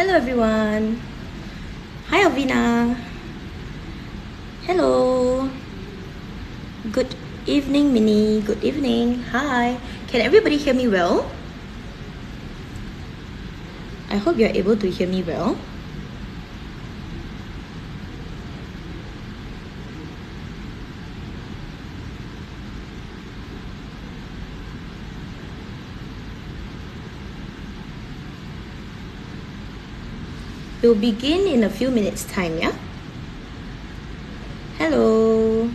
Hello everyone. Hi Alvina. Hello. Good evening, Minnie. Good evening. Hi. Can everybody hear me well? I hope you're able to hear me well. We'll begin in a few minutes time, yeah? Hello.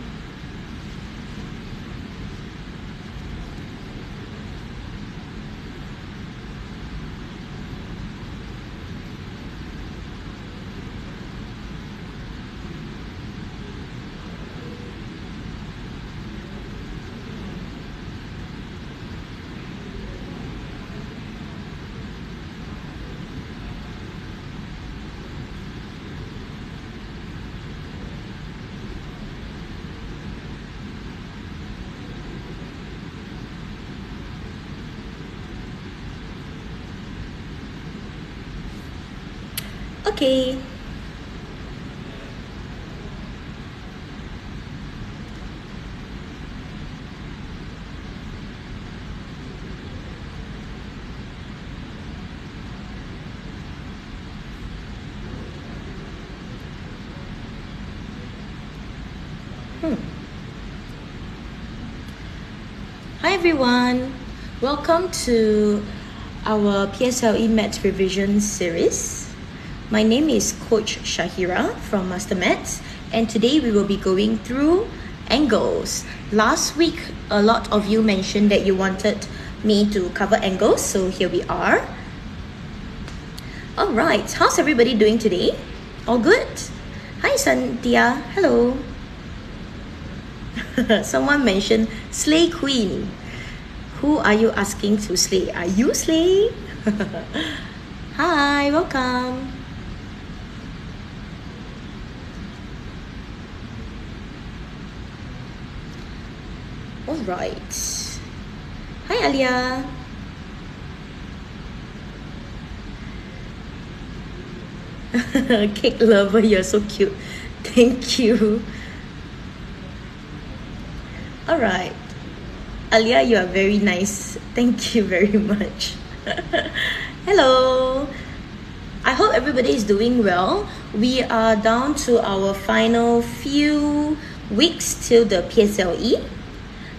Okay. Hi everyone. Welcome to our PSLE Maths Revision series. My name is Coach Shahira from MasterMaths, and today we will be going through angles. Last week, a lot of you mentioned that you wanted me to cover angles, so here we are. Alright, how's everybody doing today? All good? Hi Santia, hello. Someone mentioned Slay Queen. Who are you asking to slay? Are you slay? Hi, welcome. Alright. Hi Alia. Cake lover, you're so cute. Thank you. Alright. Alia, you are very nice. Thank you very much. Hello. I hope everybody is doing well. We are down to our final few weeks till the PSLE.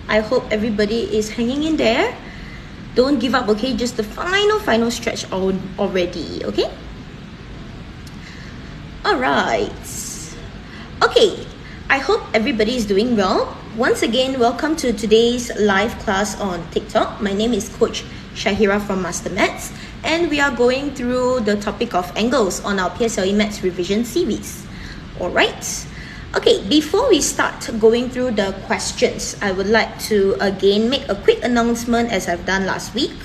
I hope everybody is hanging in there. Don't give up, okay? Just the final stretch already, okay? Alright. Okay. I hope everybody is doing well. Once again, welcome to today's live class on TikTok. My name is Coach Shahira from MasterMaths, and we are going through the topic of angles on our PSLE Maths Revision series. Alright. Okay, before we start going through the questions, I would like to again make a quick announcement as I've done last week.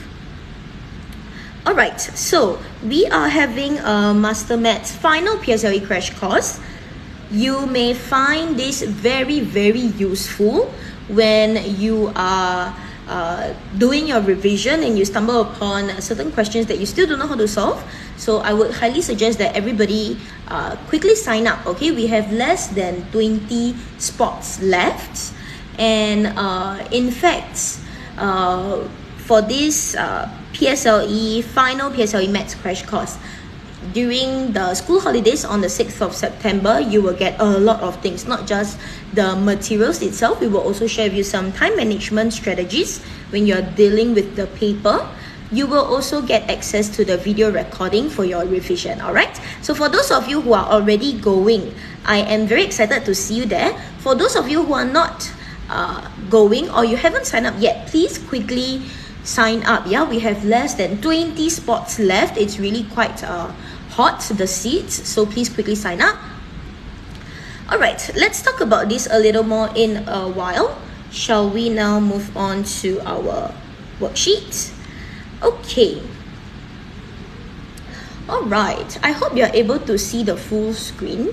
Alright, so we are having a MasterMaths final PSLE crash course. You may find this very useful when you are doing your revision and you stumble upon certain questions that you still don't know how to solve. So I would highly suggest that everybody quickly sign up, okay? We have less than 20 spots left, and in fact, for this PSLE, final PSLE Maths crash course, during the school holidays on the 6th of September, you will get a lot of things, not just the materials itself. We will also share with you some time management strategies when you're dealing with the paper. You will also get access to the video recording for your revision, alright? So for those of you who are already going, I am very excited to see you there. For those of you who are not going or you haven't signed up yet, please quickly sign up. Yeah, we have less than 20 spots left. It's really quite hot, the seats, so please quickly sign up. Alright, let's talk about this a little more in a while. Shall we now move on to our worksheet? Okay. Alright, I hope you're able to see the full screen.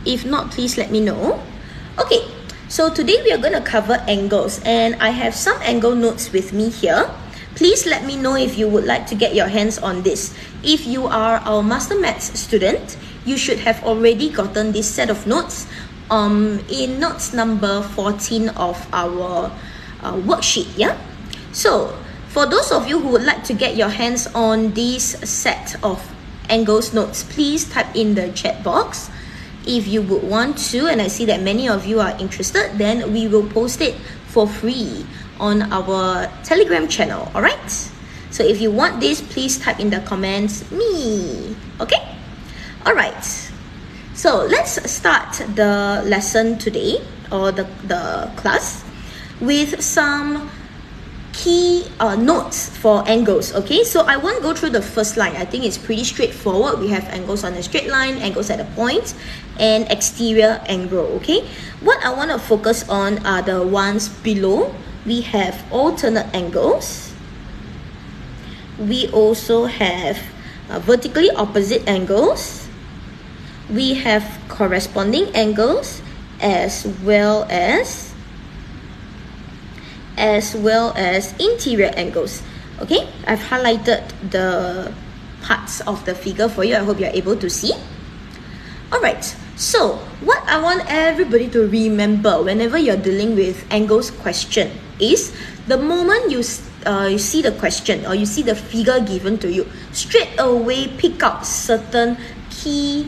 If not, please let me know. Okay, so today we are going to cover angles, and I have some angle notes with me here. please let me know if you would like to get your hands on this. If you are our MasterMaths student, you should have already gotten this set of notes in notes number 14 of our worksheet. Yeah. So for those of you who would like to get your hands on this set of angles notes, please type in the chat box if you would want to, and I see that many of you are interested. Then we will post it for free on our Telegram channel. All right, so if you want this, please type in the comments me. Okay, all right, so let's start the lesson today, or the class, with some key notes for angles. Okay, so I won't go through the first line. I think it's pretty straightforward. We have angles on a straight line, angles at a point, and exterior angle. Okay, what I want to focus on are the ones below. We have alternate angles. We also have vertically opposite angles. We have corresponding angles, as well as interior angles. Okay, I've highlighted the parts of the figure for you. I hope you're able to see. All right, so what I want everybody to remember whenever you're dealing with angles question is, the moment you see the question or you see the figure given to you, straight away pick out certain key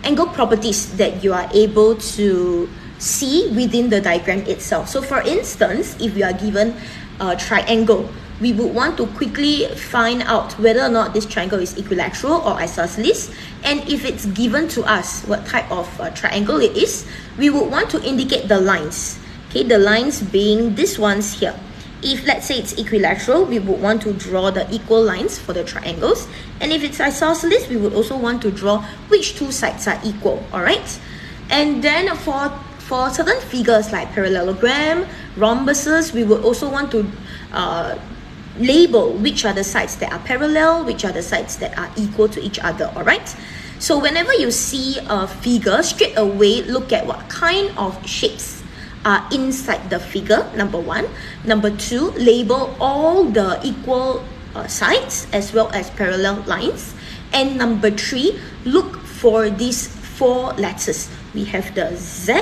angle properties that you are able to see within the diagram itself. So for instance, if you are given a triangle, we would want to quickly find out whether or not this triangle is equilateral or isosceles, and if it's given to us what type of triangle it is, we would want to indicate the lines. Okay, the lines being these ones here. If let's say it's equilateral, we would want to draw the equal lines for the triangles, and if it's isosceles, we would also want to draw which two sides are equal. All right, and then for certain figures like parallelogram, rhombuses, we would also want to label which are the sides that are parallel, which are the sides that are equal to each other. All right, so whenever you see a figure, straight away look at what kind of shapes are inside the figure, number one. Number two, label all the equal sides as well as parallel lines. And number three, look for these four letters. We have the Z,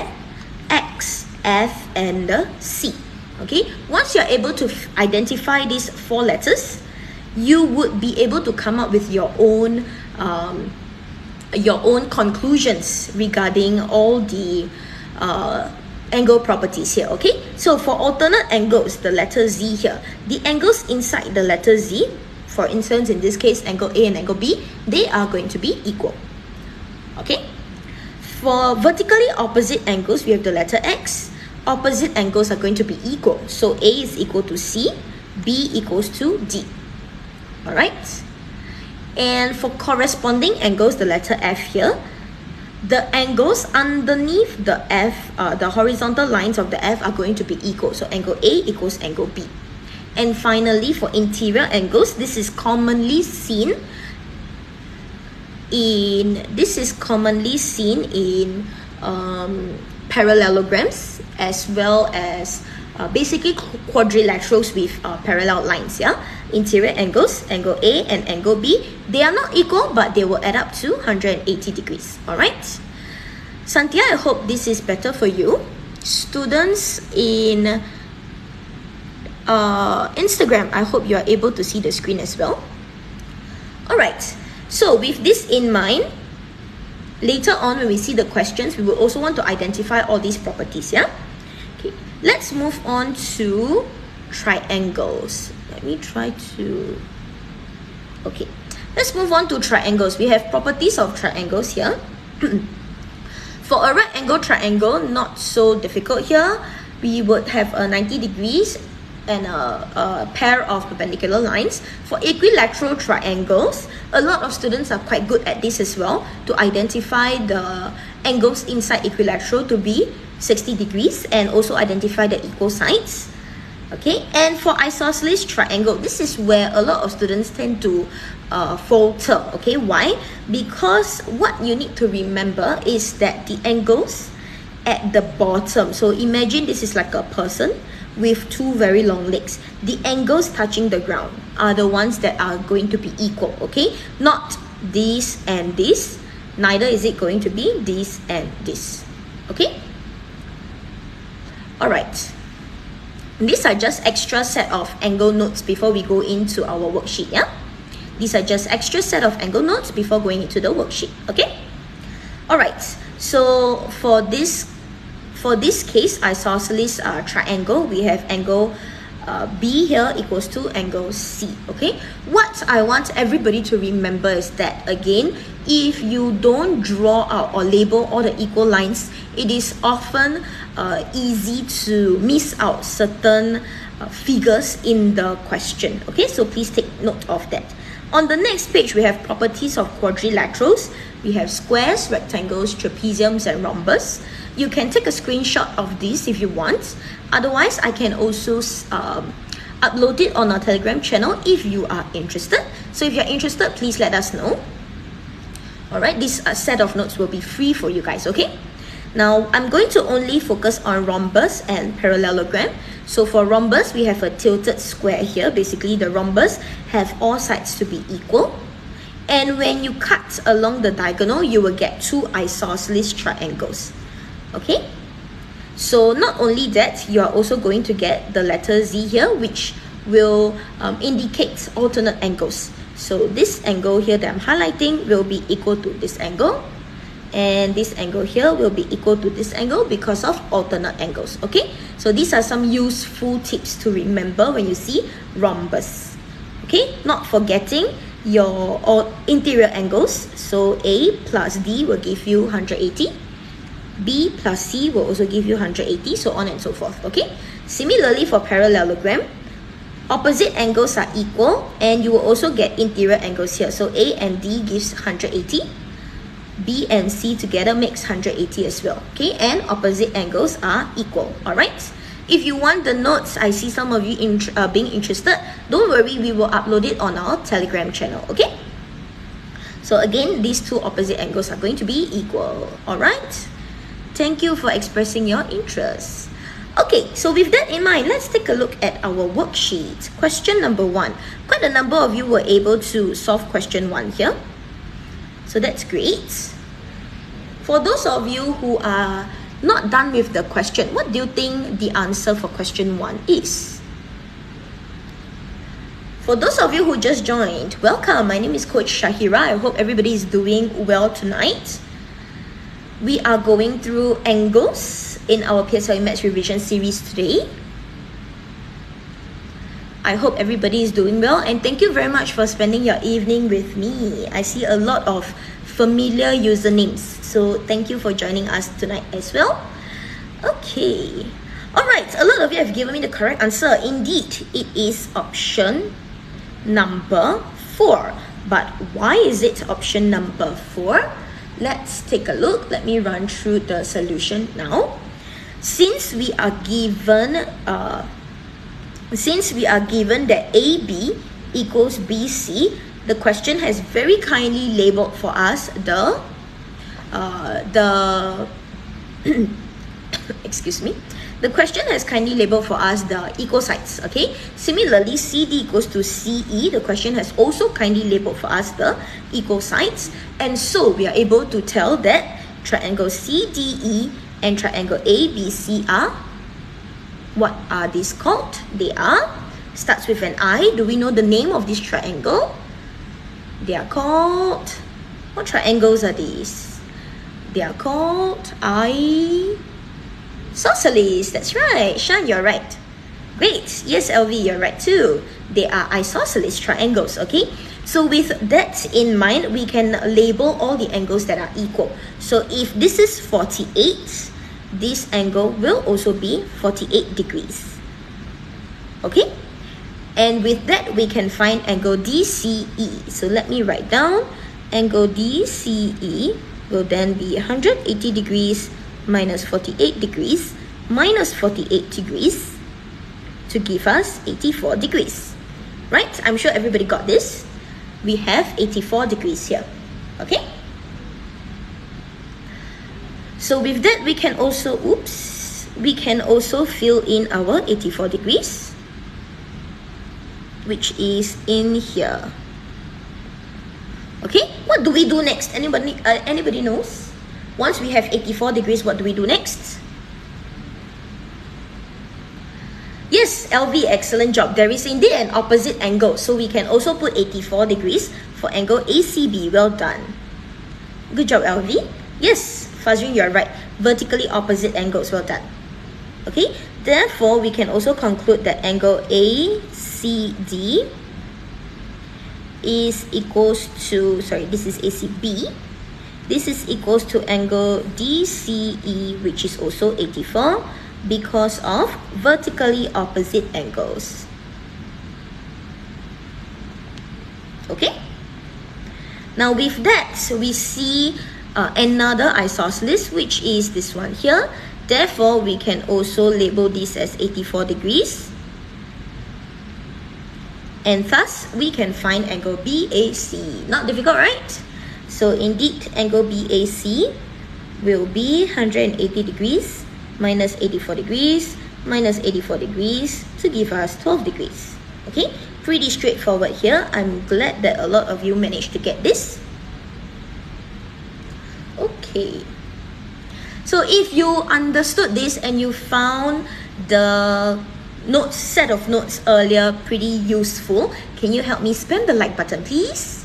X, F, and the C. Okay, once you're able to identify these four letters, you would be able to come up with your own conclusions regarding all the angle properties here. Okay, so for alternate angles, the letter Z here, the angles inside the letter Z, for instance in this case angle A and angle B, they are going to be equal. Okay, for vertically opposite angles, we have the letter X. Opposite angles are going to be equal, so A is equal to C, B equals to D. All right, and for corresponding angles, the letter F here, the angles underneath the F, the horizontal lines of the F are going to be equal, so angle A equals angle B. And finally, for interior angles, this is commonly seen in parallelograms, as well as basically quadrilaterals with parallel lines. Yeah, interior angles, angle A and angle B, they are not equal, but they will add up to 180 degrees. All right, Santia, I hope this is better for you. Students in Instagram, I hope you are able to see the screen as well. All right, so with this in mind, later on when we see the questions, we will also want to identify all these properties. Yeah, okay, let's move on to triangles. Let me try to, okay, let's move on to triangles. We have properties of triangles here. For a right angle triangle, not so difficult here. We would have a 90 degrees and a pair of perpendicular lines. For equilateral triangles, a lot of students are quite good at this as well, to identify the angles inside equilateral to be 60 degrees and also identify the equal sides. Okay, and for isosceles triangle, this is where a lot of students tend to falter. Okay, why? Because what you need to remember is that the angles at the bottom, so imagine this is like a person with two very long legs. The angles touching the ground are the ones that are going to be equal, okay? Not this and this, neither is it going to be this and this, okay? Alright, these are just extra set of angle notes before we go into our worksheet, yeah? These are just extra set of angle notes before going into the worksheet, okay? Alright, so for this case, isosceles triangle, we have angle B here equals to angle C, okay? What I want everybody to remember is that, again, if you don't draw out or label all the equal lines, it is often easy to miss out certain figures in the question, okay? So please take note of that. On the next page, we have properties of quadrilaterals. We have squares, rectangles, trapeziums, and rhombus. You can take a screenshot of this if you want. Otherwise, I can also upload it on our Telegram channel if you are interested. So if you're interested, please let us know. Alright, this set of notes will be free for you guys, okay? Now, I'm going to only focus on rhombus and parallelogram. So for rhombus, we have a tilted square here. Basically, the rhombus have all sides to be equal. And when you cut along the diagonal, you will get two isosceles triangles. Okay? So not only that, you are also going to get the letter Z here, which will indicate alternate angles. So this angle here that I'm highlighting will be equal to this angle. And this angle here will be equal to this angle because of alternate angles, okay? So these are some useful tips to remember when you see rhombus, okay? Not forgetting your interior angles. So A plus D will give you 180. B plus C will also give you 180, so on and so forth, okay? Similarly for parallelogram, opposite angles are equal and you will also get interior angles here. So A and D gives 180. B and C together makes 180 as well, okay? And opposite angles are equal, alright? If you want the notes, I see some of you being interested, don't worry, we will upload it on our Telegram channel, okay? So again, these two opposite angles are going to be equal, alright? Thank you for expressing your interest. Okay, so with that in mind, let's take a look at our worksheet. Question number 1. Quite a number of you were able to solve question 1 here. So that's great. For those of you who are not done with the question, what do you think the answer for question 1 is? For those of you who just joined, welcome. My name is Coach Shahira. I hope everybody is doing well tonight. We are going through angles in our PSLE Maths Revision series today. I hope everybody is doing well, and thank you very much for spending your evening with me. I see a lot of familiar usernames, so thank you for joining us tonight as well. Okay, alright, a lot of you have given me the correct answer. Indeed, it is option number 4. But why is it option number 4? Let's take a look. Let me run through the solution now. Since we are given that AB equals BC, the question has very kindly labeled for us the excuse me. The question has kindly labeled for us the equal sides, okay? Similarly, CD equals to CE. The question has also kindly labeled for us the equal sides. And so we are able to tell that triangle CDE and triangle ABC are, what are these called? They are, starts with an I. Do we know the name of this triangle? They are called, what triangles are these? They are called isosceles. That's right. Shan, you're right. Great. Yes, LV, you're right too. They are isosceles triangles, okay? So with that in mind, we can label all the angles that are equal. So if this is 48, this angle will also be 48 degrees. Okay? And with that, we can find angle DCE. So let me write down. Angle DCE will then be 180 degrees minus 48 degrees minus 48 degrees to give us 84 degrees. Right? I'm sure everybody got this. We have 84 degrees here. Okay? So with that, we can also, we can also fill in our 84 degrees, which is in here. Okay, what do we do next? Anybody knows? Once we have 84 degrees, what do we do next? Yes, LV, excellent job. There is indeed an opposite angle, so we can also put 84 degrees for angle ACB. Well done. Good job, LV. Yes, Fazrin, you're right. Vertically opposite angles. Well done. Okay, therefore, we can also conclude that angle ACD is equals to, this is ACB. This is equals to angle DCE, which is also 84, because of vertically opposite angles. Okay? Now with that, we see another isosceles, which is this one here. Therefore, we can also label this as 84 degrees. And thus, we can find angle BAC. Not difficult, right? So indeed, angle BAC will be 180 degrees minus 84 degrees minus 84 degrees to give us 12 degrees. Okay, pretty straightforward here. I'm glad that a lot of you managed to get this. Okay, so if you understood this and you found the set of notes earlier pretty useful, can you help me spam the like button, please?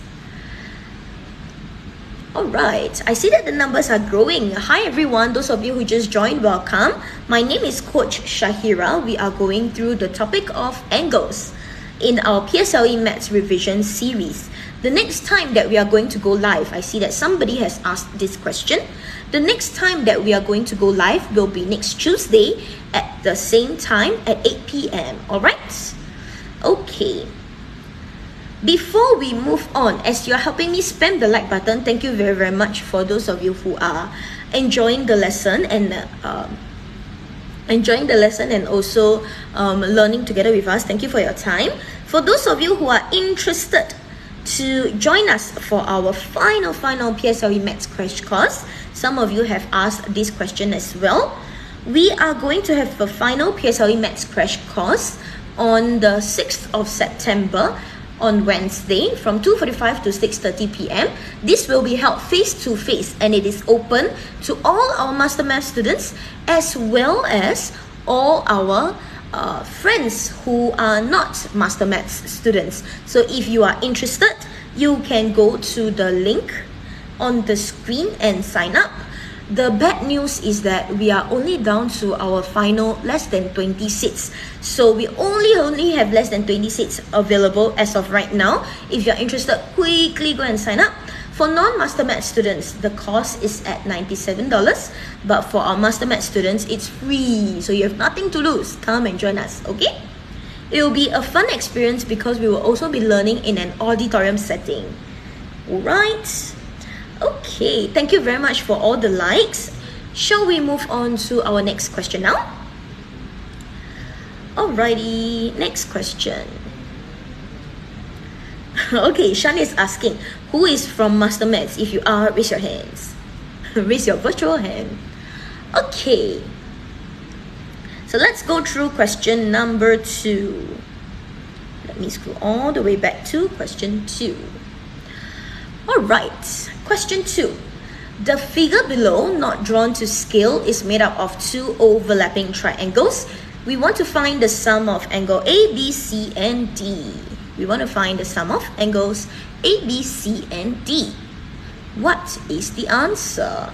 Alright, I see that the numbers are growing. Hi everyone, those of you who just joined, welcome. My name is Coach Shahira. We are going through the topic of angles in our PSLE Maths Revision series. The next time that we are going to go live, I see that somebody has asked this question. The next time that we are going to go live will be next Tuesday at the same time at 8 p.m. Alright? Okay. Before we move on, as you're helping me spam the like button, thank you very, very much for those of you who are enjoying the lesson and also learning together with us. Thank you for your time. For those of you who are interested to join us for our final PSLE Maths Crash Course, some of you have asked this question as well. We are going to have a final PSLE Maths Crash Course on the 6th of September on Wednesday from 2:45 to 6:30 p.m. This will be held face-to-face and it is open to all our MasterMaths students as well as all our friends who are not MasterMaths students. So if you are interested, you can go to the link on the screen and sign up. The bad news is that we are only down to our final less than 20 seats. So we only have less than 20 seats available as of right now. If you're interested, quickly go and sign up. For non-MasterMaths students, the cost is at $97. But for our MasterMaths students, it's free. So you have nothing to lose. Come and join us, okay? It will be a fun experience because we will also be learning in an auditorium setting. Alright? Okay, thank you very much for all the likes. Shall we move on to our next question now? Alrighty, next question. Okay, Shan is asking, who is from MasterMaths? If you are, raise your hands. Raise your virtual hand. Okay. So let's go through question number 2. Let me scroll all the way back to question 2. Alright, question 2. The figure below, not drawn to scale, is made up of two overlapping triangles. We want to find the sum of angle A, B, C, and D. We want to find the sum of angles A, B, C, and D. What is the answer?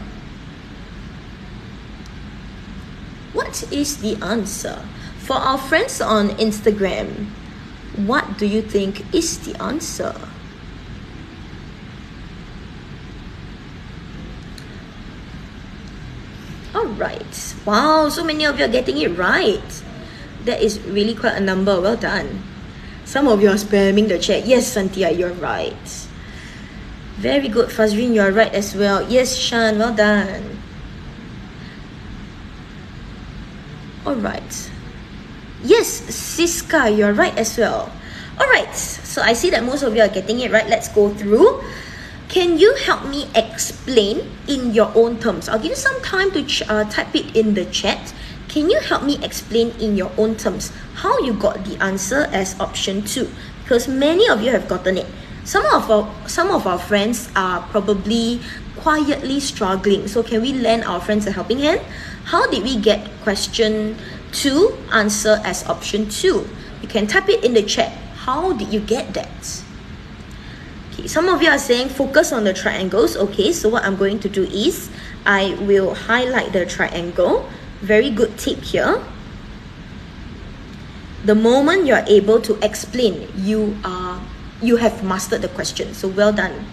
What is the answer? For our friends on Instagram, what do you think is the answer? Alright. Wow, so many of you are getting it right. That is really quite a number. Well done. Some of you are spamming the chat. Yes, Santia, you're right. Very good, Fazrin, you're right as well. Yes, Shan, well done. Alright. Yes, Siska, you're right as well. Alright, so I see that most of you are getting it right. Let's go through. Can you help me explain in your own terms? I'll give you some time to type it in the chat. can you help me explain in your own terms how you got the answer as option 2? Because many of you have gotten it. Some of our friends are probably quietly struggling. So can we lend our friends a helping hand? How did we get question 2 answer as option 2? You can type it in the chat. How did you get that? Okay, some of you are saying focus on the triangles. Okay, so what I'm going to do is I will highlight the triangle. Very good tip here. The moment you're able to explain, you have mastered the question. So well done.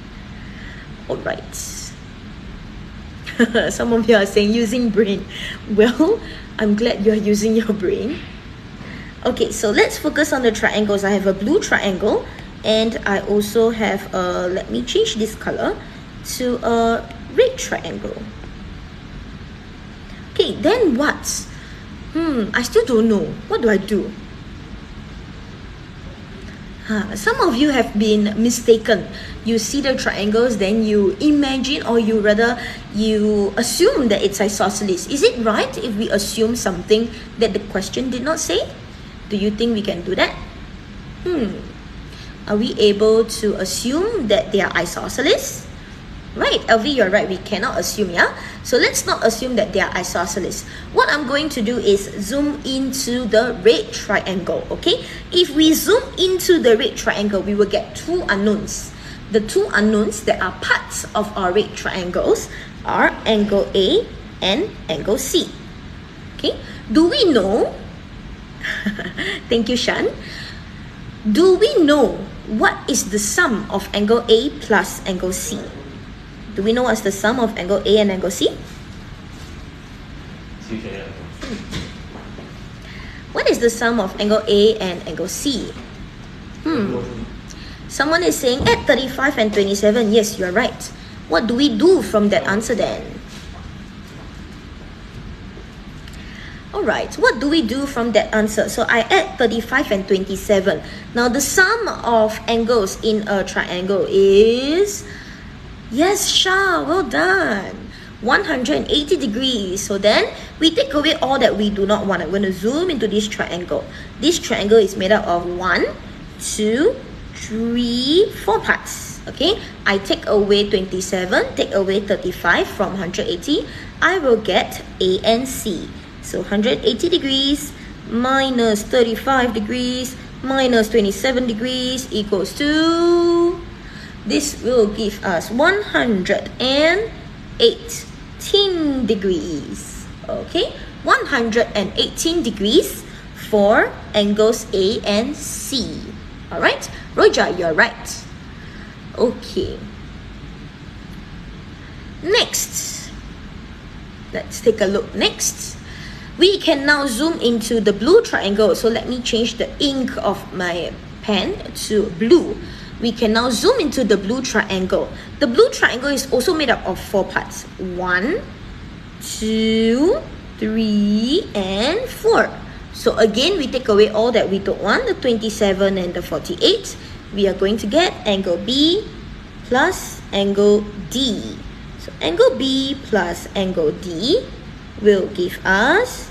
All right. Some of you are saying using brain. Well, I'm glad you're using your brain. Okay, so let's focus on the triangles. I have a blue triangle and I also have a, let me change this color to a red triangle. Okay, then what? I still don't know. What do I do? Some of you have been mistaken. You see the triangles, then you imagine, or you assume that it's isosceles. Is it right if we assume something that the question did not say? Do you think we can do that? Are we able to assume that they are isosceles? Right, Elvi, you're right. We cannot assume, yeah? So let's not assume that they are isosceles. What I'm going to do is zoom into the red triangle, okay? If we zoom into the red triangle, we will get two unknowns. The two unknowns that are parts of our red triangles are angle A and angle C. Okay, do we know? Thank you, Shan. Do we know what is the sum of angle A plus angle C? Do we know what's the sum of angle A and angle C? What is the sum of angle A and angle C? Someone is saying add 35 and 27. Yes, you're right. What do we do from that answer then? Alright, what do we do from that answer? So I add 35 and 27. Now the sum of angles in a triangle is... Yes, Shah, well done. 180 degrees. So then we take away all that we do not want. I'm going to zoom into this triangle. This triangle is made up of 1, 2, 3, 4 parts. Okay, I take away 27, take away 35 from 180. I will get A and C. So 180 degrees minus 35 degrees minus 27 degrees equals to... This will give us 118 degrees. Okay, 118 degrees for angles A and C. Alright, Roja, you're right. Okay. Next, let's take a look. Next, we can now zoom into the blue triangle. So let me change the ink of my pen to blue. We can now zoom into the blue triangle. The blue triangle is also made up of 4 parts. 1, 2, 3, and 4. So again, we take away all that we don't want, the 27 and the 48. We are going to get angle B plus angle D. So angle B plus angle D will give us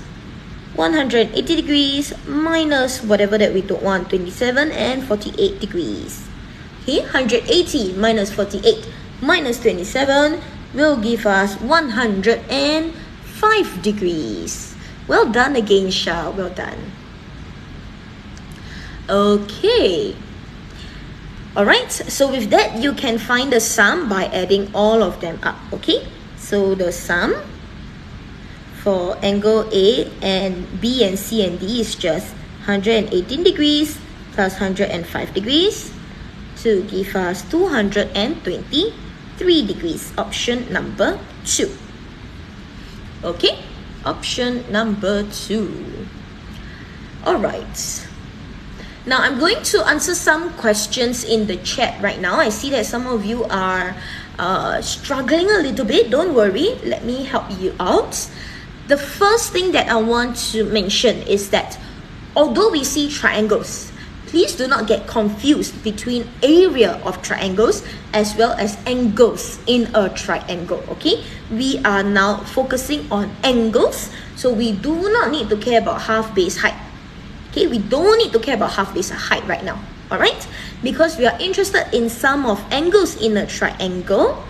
180 degrees minus whatever that we don't want, 27 and 48 degrees. Okay, 180 minus 48 minus 27 will give us 105 degrees. Well done again, Shah. Well done. Okay. Alright, so with that, you can find the sum by adding all of them up. Okay, so the sum for angle A and B and C and D is just 118 degrees plus 105 degrees. To give us 223 degrees. Option number 2. Okay, option number 2. Alright. Now I'm going to answer some questions in the chat right now. I see that some of you are struggling a little bit. Don't worry, let me help you out. The first thing that I want to mention is that although we see triangles, please do not get confused between area of triangles as well as angles in a triangle, okay? We are now focusing on angles, so we do not need to care about half base height. Okay, we don't need to care about half base height right now, all right? Because we are interested in sum of angles in a triangle.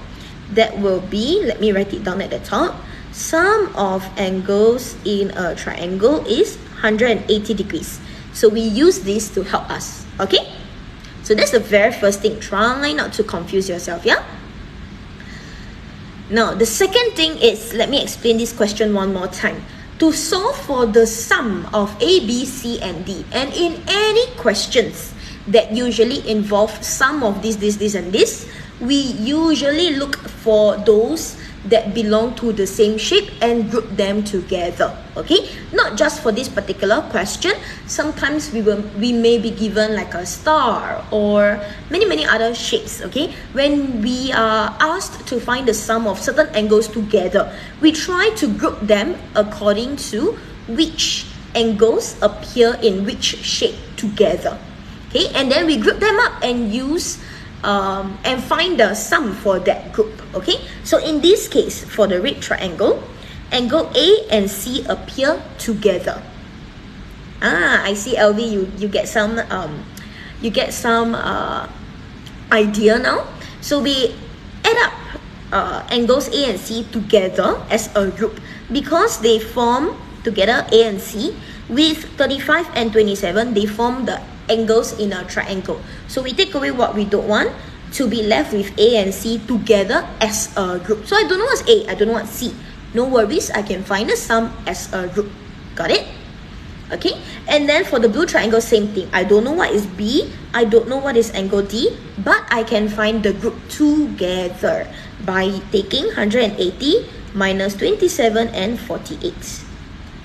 That will be, let me write it down at the top. Sum of angles in a triangle is 180 degrees. So we use this to help us, okay? So that's the very first thing. Try not to confuse yourself, yeah? Now, the second thing is, let me explain this question one more time. To solve for the sum of A, B, C, and D, and in any questions that usually involve sum of this, and this, we usually look for those that belong to the same shape and group them together, okay? Not just for this particular question. Sometimes we may be given like a star or many other shapes, okay? When we are asked to find the sum of certain angles together, we try to group them according to which angles appear in which shape together, okay? And then we group them up and use and find the sum for that group, okay? So in this case, for the red triangle, angle A and C appear together. I see, LV, you get some idea now. So we add up angles A and C together as a group because they form together A and C with 35 and 27. They form the angles in a triangle. So we take away what we don't want to be left with A and C together as a group. So I don't know what's A, I don't know what's C. No worries, I can find the sum as a group. Got it? Okay, and then for the blue triangle, same thing. I don't know what is B, I don't know what is angle D, but I can find the group together by taking 180 minus 27 and 48.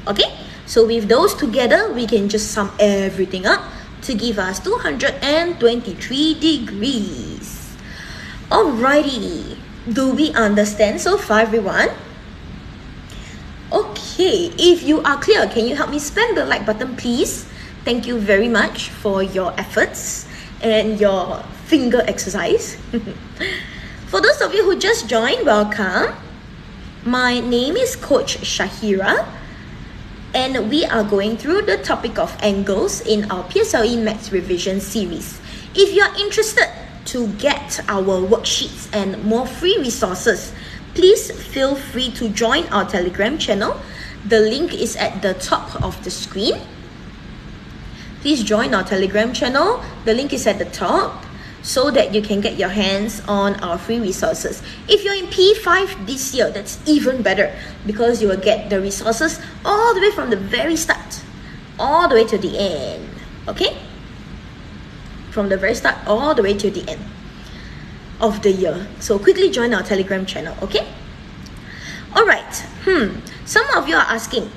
Okay, so with those together, we can just sum everything up to give us 223 degrees. Alrighty, do we understand so far, everyone? Okay, if you are clear, can you help me spam the like button, please? Thank you very much for your efforts and your finger exercise. For those of you who just joined, welcome. My name is Coach Shahira, and we are going through the topic of angles in our PSLE Maths Revision series. If you are interested to get our worksheets and more free resources, please feel free to join our Telegram channel. The link is at the top of the screen. Please join our Telegram channel. The link is at the top so that you can get your hands on our free resources. If you're in P5 this year, that's even better because you will get the resources all the way from the very start, all the way to the end, okay? From the very start all the way to the end of the year. So quickly join our Telegram channel, okay? Alright, some of you are asking,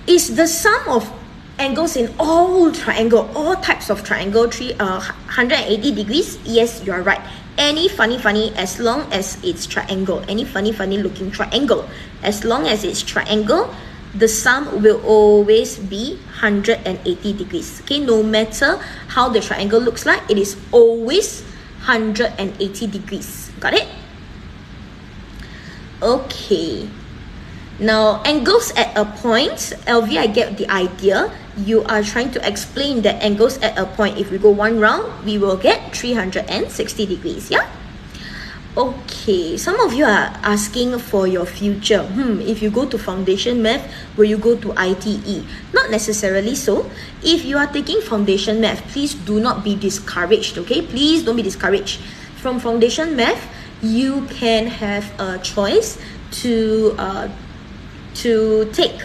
is the sum of angles in all types of triangle 180 degrees? Yes, you are right. Any funny as long as it's triangle, any funny looking triangle, as long as it's triangle, the sum will always be 180 degrees. Okay, no matter how the triangle looks like, it is always 180 degrees. Got it? Okay. Now, angles at a point, LV, I get the idea. You are trying to explain that angles at a point, if we go one round, we will get 360 degrees, yeah? Okay, some of you are asking for your future. If you go to Foundation Math, will you go to ITE? Not necessarily so. If you are taking Foundation Math, please do not be discouraged, okay? Please don't be discouraged. From Foundation Math, you can have a choice to take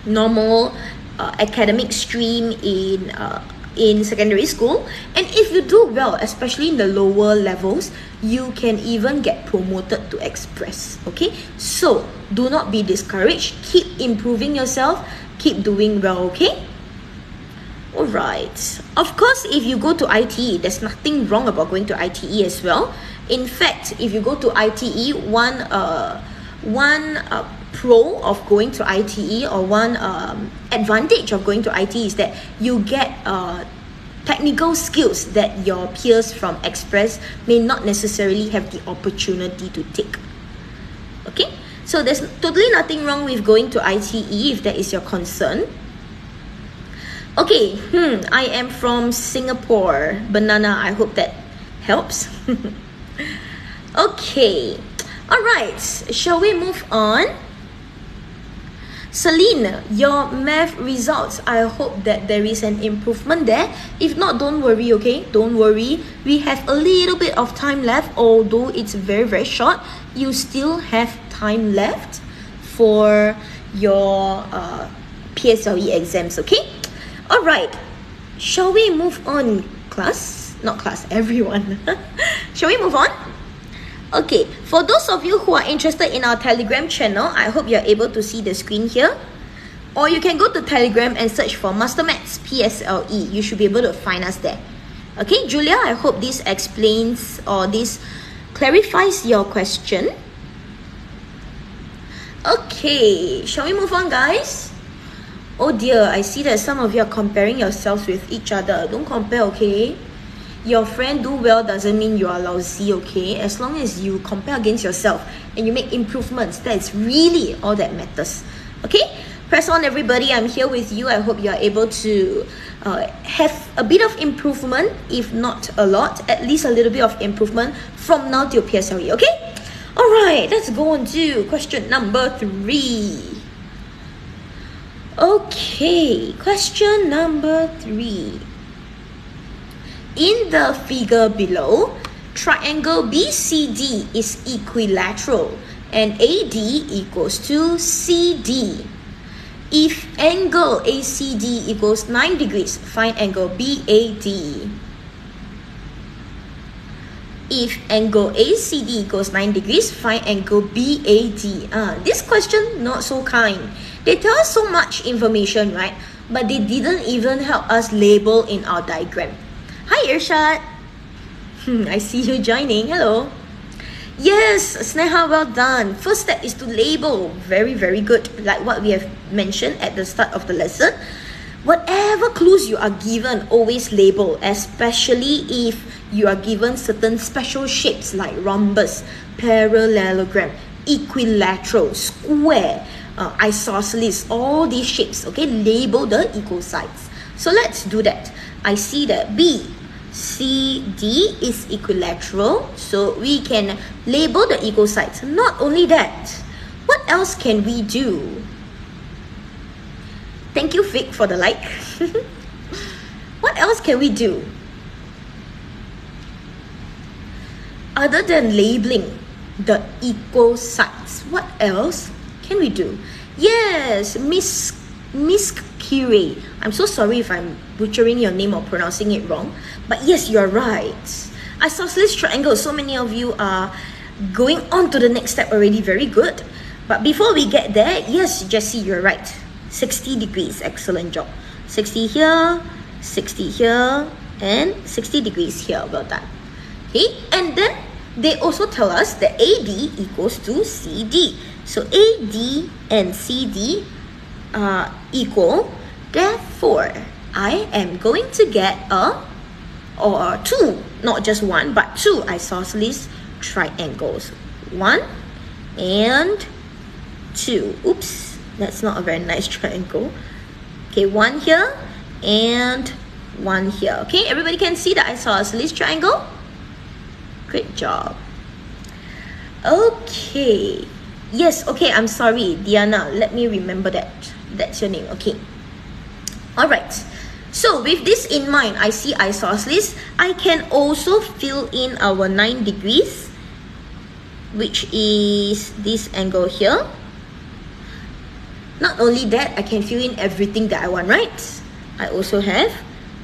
normal academic stream in secondary school, and if you do well, especially in the lower levels, you can even get promoted to express. Okay, so do not be discouraged, keep improving yourself, keep doing well. Okay, all right. Of course, if you go to ITE, there's nothing wrong about going to ITE as well. In fact, if you go to ITE, one pro of going to ITE, or one advantage of going to ITE is that you get technical skills that your peers from Express may not necessarily have the opportunity to take. Okay, so there's totally nothing wrong with going to ITE if that is your concern. Okay, I am from Singapore. Banana, I hope that helps. Okay, all right, shall we move on? Celine, your math results, I hope that there is an improvement there. If not, don't worry, okay? Don't worry. We have a little bit of time left, although it's very, very short. You still have time left for your PSLE exams, okay? All right, shall we move on, class? Not class, everyone. Shall we move on? Okay, for those of you who are interested in our Telegram channel, I hope you're able to see the screen here. Or you can go to Telegram and search for MasterMaths PSLE. You should be able to find us there. Okay, Julia, I hope this explains or this clarifies your question. Okay, shall we move on, guys? Oh dear, I see that some of you are comparing yourselves with each other. Don't compare, okay? Your friend do well doesn't mean you are lousy, okay? As long as you compare against yourself and you make improvements, that's really all that matters. Okay? Press on, everybody. I'm here with you. I hope you are able to have a bit of improvement, if not a lot, at least a little bit of improvement from now till PSLE, okay? All right, let's go on to question number 3. Okay, question number 3. In the figure below, triangle BCD is equilateral and AD equals to CD. If angle ACD equals 9 degrees, find angle BAD. If angle ACD equals 9 degrees, find angle BAD. This question not so kind. They tell us so much information, right? But they didn't even help us label in our diagram. Hi, Irfan. I see you joining. Hello. Yes, Sneha, well done. First step is to label. Very, very good. Like what we have mentioned at the start of the lesson. Whatever clues you are given, always label, especially if you are given certain special shapes like rhombus, parallelogram, equilateral, square, isosceles, all these shapes, okay? Label the equal sides. So let's do that. I see that BCD is equilateral, so we can label the equal sides. Not only that, what else can we do? Thank you, Vic, for the like. What else can we do? Other than labeling the equal sides, what else can we do? Yes, Miss Curie. I'm so sorry if I'm butchering your name or pronouncing it wrong. But yes, you're right. Isosceles triangle. So many of you are going on to the next step already. Very good. But before we get there, yes, Jessie, you're right. 60 degrees. Excellent job. 60 here, 60 here, and 60 degrees here. Well done. Okay, and then they also tell us that AD equals to CD. So AD and CD are equal. Therefore, I am going to get two, not just one, but two isosceles triangles. 1 and 2. Oops, that's not a very nice triangle. Okay, 1 here and 1 here. Okay, everybody can see the isosceles triangle? Great job. Okay. Yes, okay, I'm sorry, Diana. Let me remember that. That's your name. Okay. Alright. So, with this in mind, I see isosceles. I can also fill in our 9 degrees, which is this angle here. Not only that, I can fill in everything that I want, right? I also have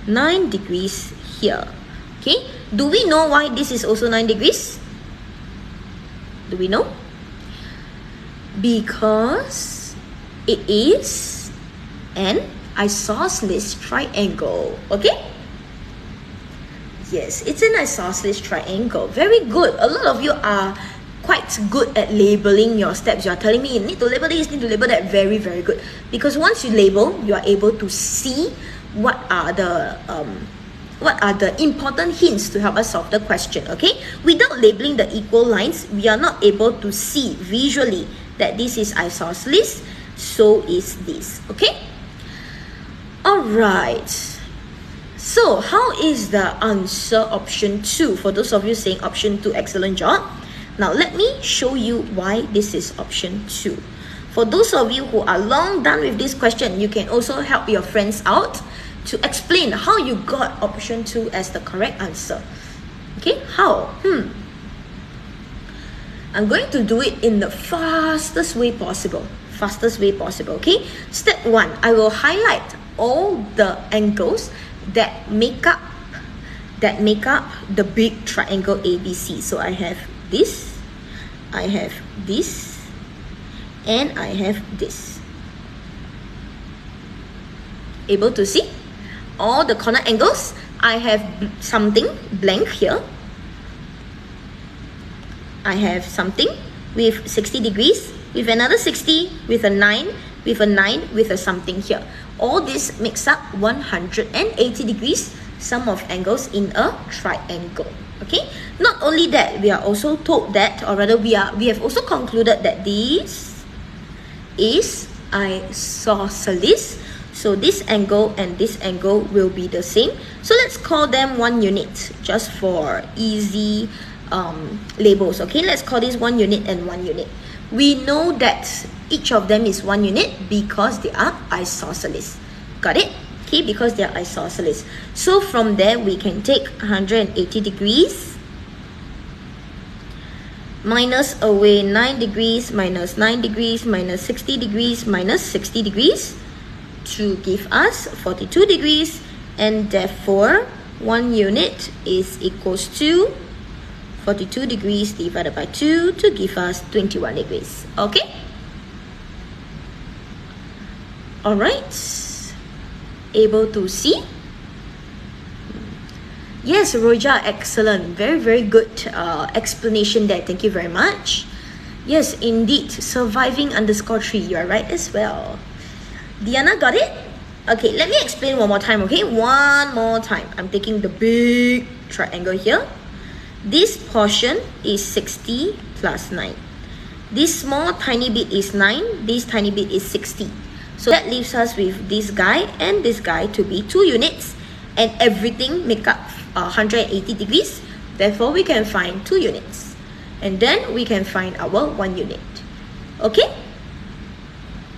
9 degrees here. Okay. Do we know why this is also 9 degrees? Do we know? Because it is an isosceles triangle. Okay? Yes, it's an isosceles triangle. Very good. A lot of you are quite good at labeling your steps. You are telling me you need to label this, need to label that. Very, very good. Because once you label, you are able to see what are the what are the important hints to help us solve the question, okay? Without labeling the equal lines, we are not able to see visually that this is isosceles, so is this, okay? Alright, so how is the answer option 2? For those of you saying option 2, excellent job. Now let me show you why this is option 2. For those of you who are long done with this question, you can also help your friends out to explain how you got option 2 as the correct answer. Okay, how? I'm going to do it in the fastest way possible. Okay? Step 1, I will highlight all the angles that make up the big triangle ABC. So I have this, I have this, and I have this. Able to see? All the corner angles, I have something blank here. I have something with 60 degrees, with another 60, with a 9, with a 9, with a something here. All this makes up 180 degrees sum of angles in a triangle. Okay? Not only that, we are also told that, or rather we have also concluded that this is isosceles. So this angle and this angle will be the same. So let's call them 1 unit, just for easy labels. Okay, let's call this 1 unit and 1 unit. We know that each of them is 1 unit because they are isosceles. Got it? Okay, because they are isosceles. So from there, we can take 180 degrees, minus away 9 degrees, minus 9 degrees, minus 60 degrees, minus 60 degrees, to give us 42 degrees, and therefore 1 unit is equals to 42 degrees divided by 2 to give us 21 degrees. Okay? Alright. Able to see? Yes, Roja, excellent. Very, very good explanation there. Thank you very much. Yes, indeed. Surviving_3. You are right as well. Diana, got it? Okay, let me explain one more time, okay? One more time. I'm taking the big triangle here. This portion is 60 plus 9. This small tiny bit is 9. This tiny bit is 60. So that leaves us with this guy and this guy to be 2 units. And everything make up 180 degrees. Therefore, we can find 2 units. And then we can find our 1 unit. Okay?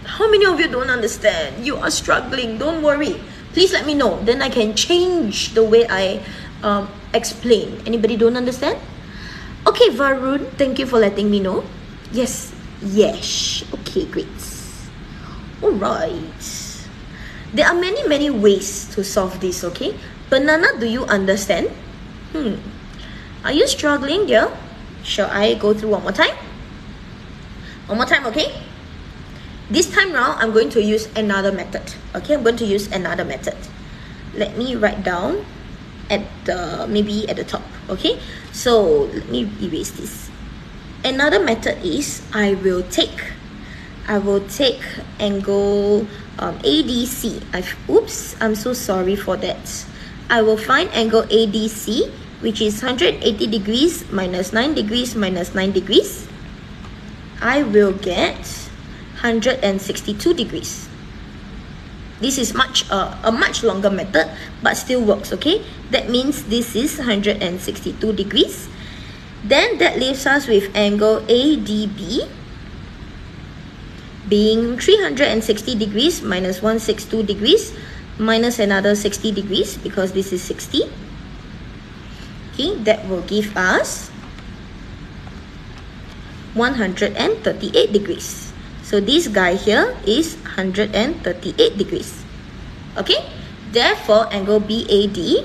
How many of you don't understand? You are struggling. Don't worry. Please let me know. Then I can change the way I explain. Anybody don't understand? Okay, Varun, thank you for letting me know. Yes. Yes. Okay, great. Alright. There are many ways to solve this, okay? Banana, do you understand? Are you struggling, dear? Shall I go through one more time? One more time, okay? This time round, I'm going to use another method. Okay, I'm going to use another method. Let me write down at the, maybe at the top. Okay, so let me erase this. Another method is I will take angle ADC. Oops, I'm so sorry for that. I will find angle ADC, which is 180 degrees minus 9 degrees minus 9 degrees. I will get 162 degrees. This is a much longer method, but still works, okay? That means this is 162 degrees. Then that leaves us with angle ADB being 360 degrees minus 162 degrees minus another 60 degrees because this is 60. Okay, that will give us 138 degrees. So this guy here is 138 degrees. Okay, therefore angle BAD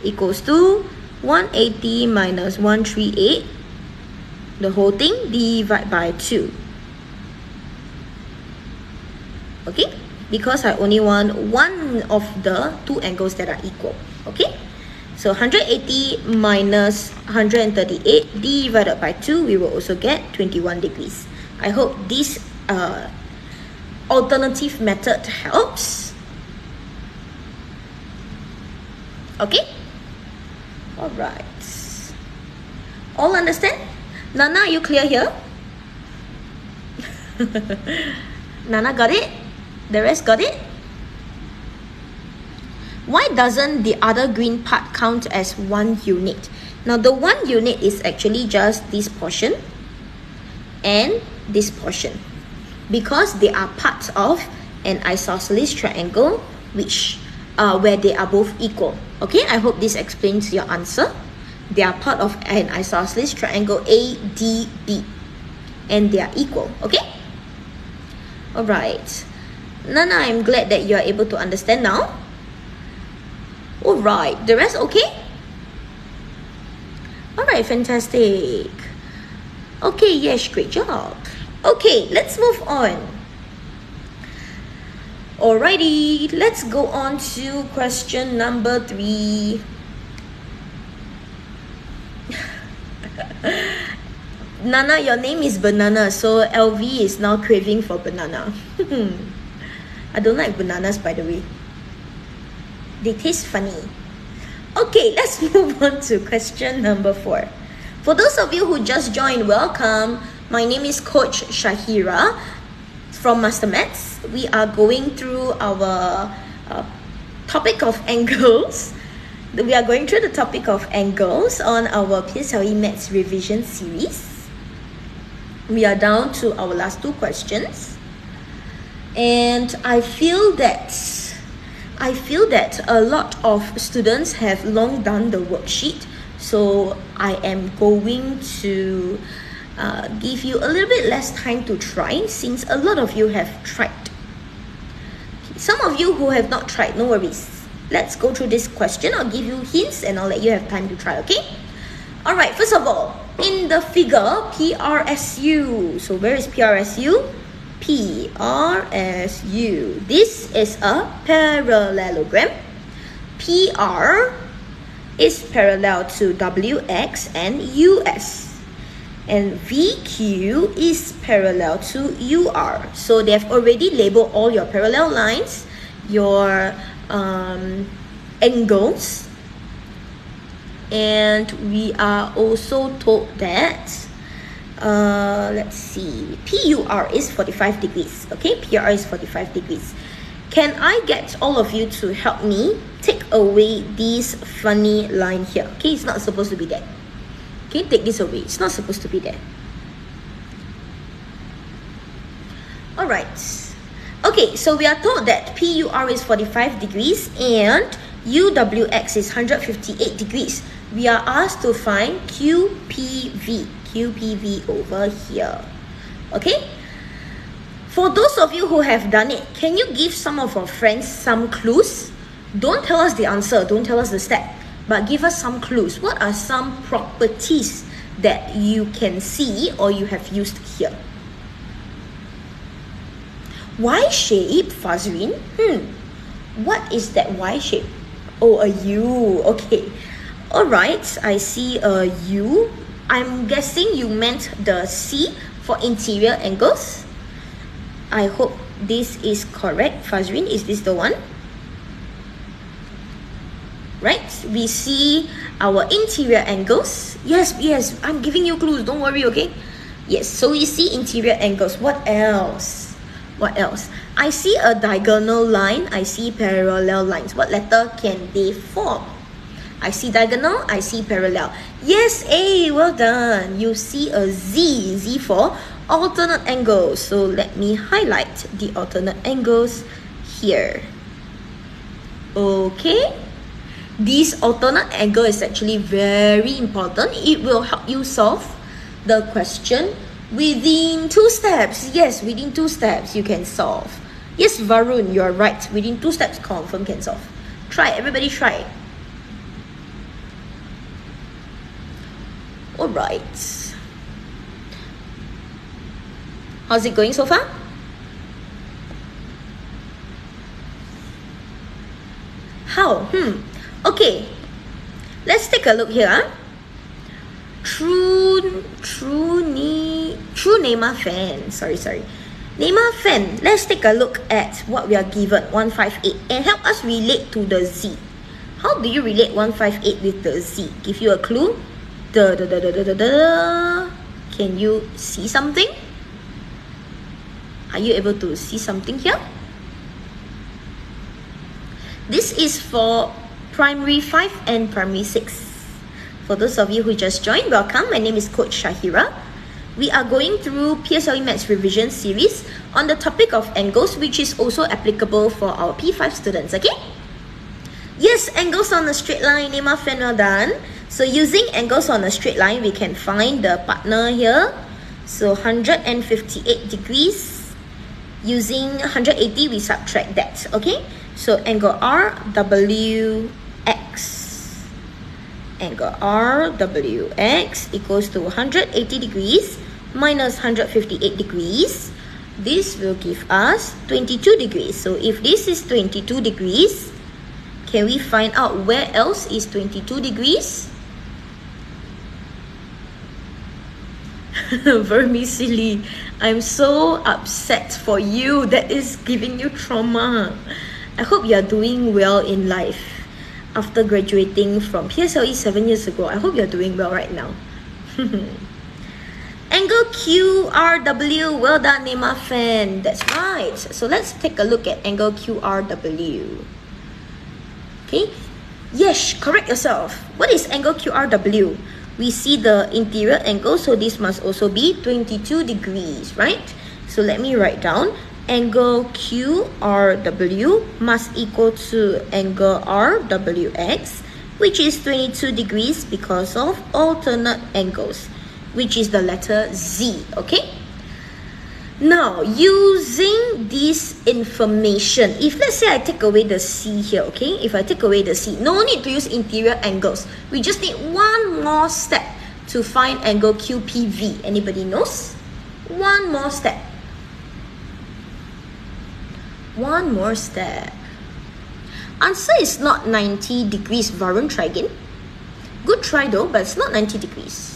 equals to 180 minus 138, the whole thing divided by 2. Okay, because I only want one of the 2 angles that are equal. Okay, so 180 minus 138 divided by 2, we will also get 21 degrees. I hope this alternative method helps. Okay? Alright. All understand? Nana, are you clear here? Nana got it? The rest got it? Why doesn't the other green part count as 1 unit? Now the 1 unit is actually just this portion and this portion, because they are parts of an isosceles triangle which where they are both equal. Okay, I hope this explains your answer. They are part of an isosceles triangle ADB and they are equal. Okay? Alright. Nana, I'm glad that you are able to understand now. Alright, the rest okay? Alright, fantastic. Okay, yes, great job. Okay, let's move on. Alrighty, let's go on to question number 3. Nana, your name is Banana, so LV is now craving for banana. I don't like bananas, by the way. They taste funny. Okay, let's move on to question number 4. For those of you who just joined, welcome. My name is Coach Shahira from MasterMaths. We are going through our topic of angles. We are going through the topic of angles on our PSLE Maths revision series. We are down to our last 2 questions. And I feel that a lot of students have long done the worksheet. So I am going to give you a little bit less time to try, since a lot of you have tried. Some of you who have not tried, no worries. Let's go through this question. I'll give you hints and I'll let you have time to try, okay? Alright, first of all, in the figure, PRSU. So where is PRSU? PRSU. This is a parallelogram. PR is parallel to WX and US. And VQ is parallel to UR. So they have already labeled all your parallel lines, your angles, and we are also told that let's see, PUR is 45 degrees. Okay, PR is 45 degrees. Can I get all of you to help me take away this funny line here? Okay, it's not supposed to be there. Okay, take this away. It's not supposed to be there. Alright. Okay, so we are told that PUR is 45 degrees and UWX is 158 degrees. We are asked to find QPV. QPV over here. Okay? For those of you who have done it, can you give some of our friends some clues? Don't tell us the answer, don't tell us the step, but give us some clues. What are some properties that you can see or you have used here? Y shape, Fazrin. What is that Y shape? Oh, a U. Okay. Alright, I see a U. I'm guessing you meant the C for interior angles. I hope this is correct, Fazrin. Is this the one? Right? We see our interior angles. Yes, I'm giving you clues. Don't worry, okay? Yes, so we see interior angles. What else? What else? I see a diagonal line. I see parallel lines. What letter can they form? I see diagonal. I see parallel. Yes, A. Well done. You see a Z. Z for alternate angles. So let me highlight the alternate angles here. Okay. This alternate angle is actually very important. It will help you solve the question within 2 steps. Yes, within 2 steps you can solve. Yes, Varun, you are right. Within 2 steps, confirm can solve. Try, everybody try. Alright. How's it going so far? How? Okay. Let's take a look here. True Neymar fan. Sorry. Neymar fan. Let's take a look at what we are given. 158. And help us relate to the Z. How do you relate 158 with the Z? Give you a clue. Can you see something? Are you able to see something here? This is for Primary 5 and Primary 6. For those of you who just joined, welcome. My name is Coach Shahira. We are going through PSLE Maths Revision series on the topic of angles, which is also applicable for our P5 students, okay? Yes, angles on a straight line. Nema Fan, well done. So using angles on a straight line, we can find the partner here. So 158 degrees. Using 180, we subtract that, okay? So angle RWX. Angle RWX equals to 180 degrees minus 158 degrees. This will give us 22 degrees. So if this is 22 degrees, can we find out where else is 22 degrees? Vermicelli, I'm so upset for you. That is giving you trauma. I hope you are doing well in life. After graduating from PSLE 7 years ago, I hope you're doing well right now. Angle QRW, well done, Nema Fan. That's right. So let's take a look at angle QRW. Okay, yes, correct yourself. What is angle QRW? We see the interior angle, so this must also be 22 degrees, right? So let me write down. Angle QRW must equal to angle RWX, which is 22 degrees because of alternate angles, which is the letter Z, okay? Now, using this information, if let's say I take away the C here, okay? If I take away the C, no need to use interior angles. We just need one more step to find angle QPV. Anybody knows? One more step. One more step. Answer is not 90 degrees, Varun. Try again. Good try though, but it's not 90 degrees.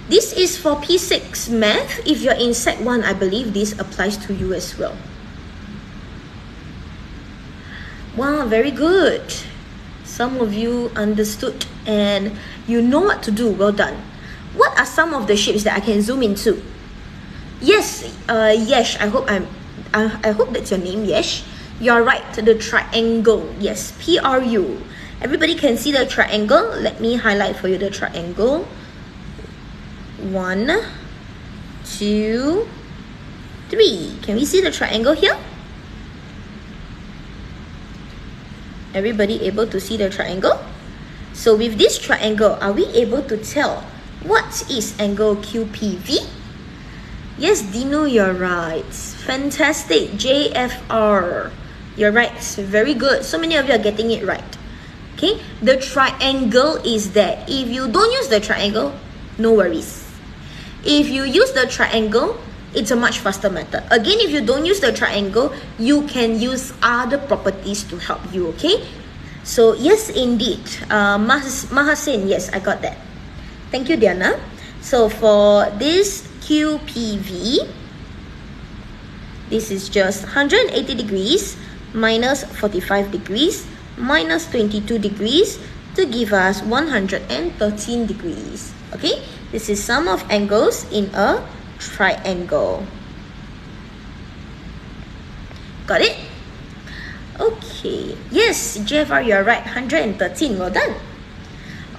This is for P6 math. If you're in Sec 1, I believe this applies to you as well. Wow, very good. Some of you understood and you know what to do. Well done. What are some of the shapes that I can zoom into? Yes, Yesh. I hope that's your name, Yesh. You're right. The triangle. Yes, PRU. Everybody can see the triangle. Let me highlight for you the triangle. 1, 2, 3. Can we see the triangle here? Everybody able to see the triangle? So with this triangle, are we able to tell what is angle QPV? Yes, Dino, you're right. Fantastic. JFR. You're right. Very good. So many of you are getting it right. Okay, the triangle is there. If you don't use the triangle, no worries. If you use the triangle, it's a much faster method. Again, if you don't use the triangle, you can use other properties to help you, okay? So, yes, indeed. Mahasin, yes, I got that. Thank you, Diana. So, for this QPV, this is just 180 degrees minus 45 degrees minus 22 degrees to give us 113 degrees. Okay, this is sum of angles in a triangle. Got it? Okay, yes, JFR, you're right, 113, well done.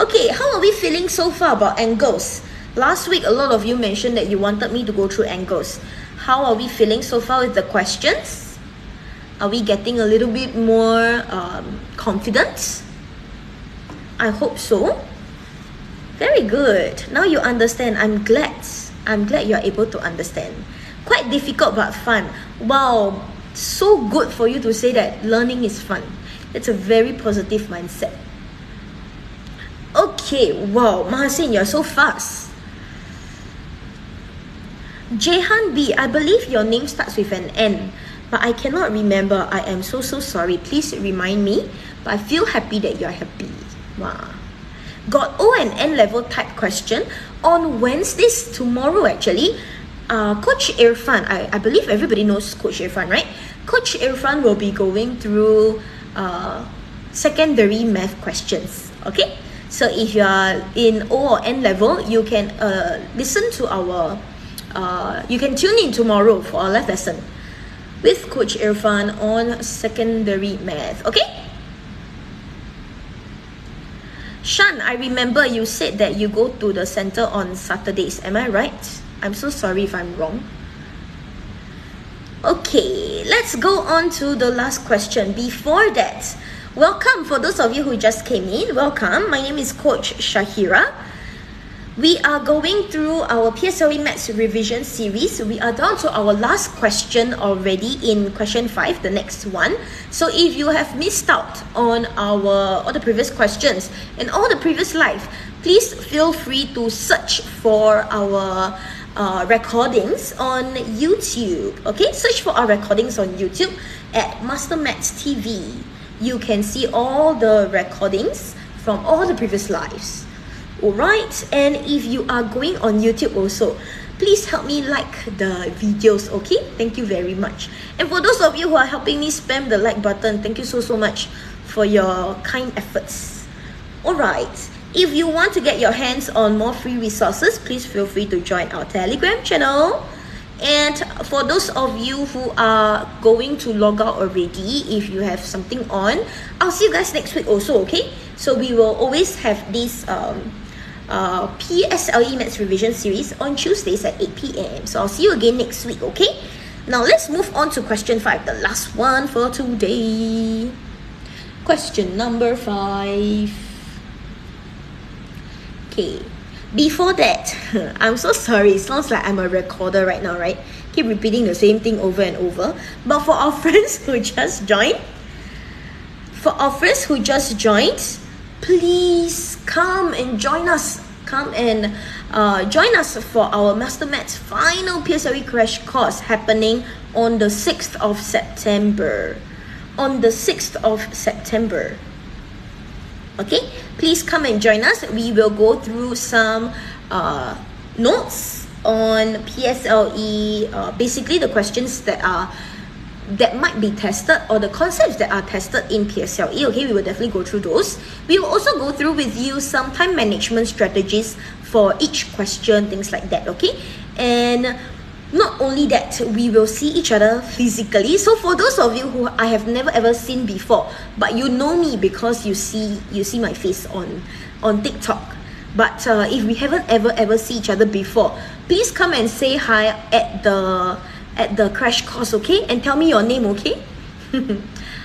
Okay, how are we feeling so far about angles? Last week, a lot of you mentioned that you wanted me to go through angles. How are we feeling so far with the questions? Are we getting a little bit more confident? I hope so. Very good. Now you understand. I'm glad you're able to understand. Quite difficult but fun. Wow, so good for you to say that learning is fun. It's a very positive mindset. Okay, wow, Mahasin, you're so fast. Jehan B, I believe your name starts with an N, but I cannot remember. I am so sorry. Please remind me. But I feel happy that you're happy. Wow. Got O and N level type question on Wednesdays, tomorrow actually. Coach Irfan, I believe everybody knows Coach Irfan, right? Coach Irfan will be going through secondary math questions, okay? So if you are in O or N level, you can listen to our, you can tune in tomorrow for our live lesson with Coach Irfan on secondary math, okay? Shan, I remember you said that you go to the center on Saturdays. Am I right? I'm so sorry if I'm wrong. Okay, let's go on to the last question. Before that, welcome for those of you who just came in. Welcome. My name is Coach Shahira. We are going through our PSLE Maths revision series. We are down to our last question already in question 5, the next one. So if you have missed out on all the previous questions and all the previous live, please feel free to search for our recordings on YouTube. Okay, search for our recordings on YouTube at MasterMathsTV. You can see all the recordings from all the previous lives. Alright, and if you are going on YouTube also, please help me like the videos, okay? Thank you very much. And for those of you who are helping me spam the like button, thank you so much for your kind efforts. Alright, if you want to get your hands on more free resources, please feel free to join our Telegram channel. And for those of you who are going to log out already, if you have something on, I'll see you guys next week also, okay? So we will always have this PSLE Maths Revision Series on Tuesdays at 8 p.m. So I'll see you again next week, okay? Now let's move on to question 5, the last one for today. Question number 5. Okay, before that, I'm so sorry, it sounds like I'm a recorder right now, right? Keep repeating the same thing over and over. But for our friends who just joined, please come and join us. Come and join us for our MasterMaths final PSLE crash course happening on the 6th of September. Okay, please come and join us. We will go through some notes on PSLE, basically the questions that might be tested, or the concepts that are tested in PSLE. Okay, we will definitely go through those. We will also go through with you some time management strategies for each question, things like that, okay? And not only that, we will see each other physically. So for those of you who I have never ever seen before, but you know me because you see my face on TikTok. But if we haven't ever see each other before, please come and say hi at the crash course, okay? And tell me your name, okay?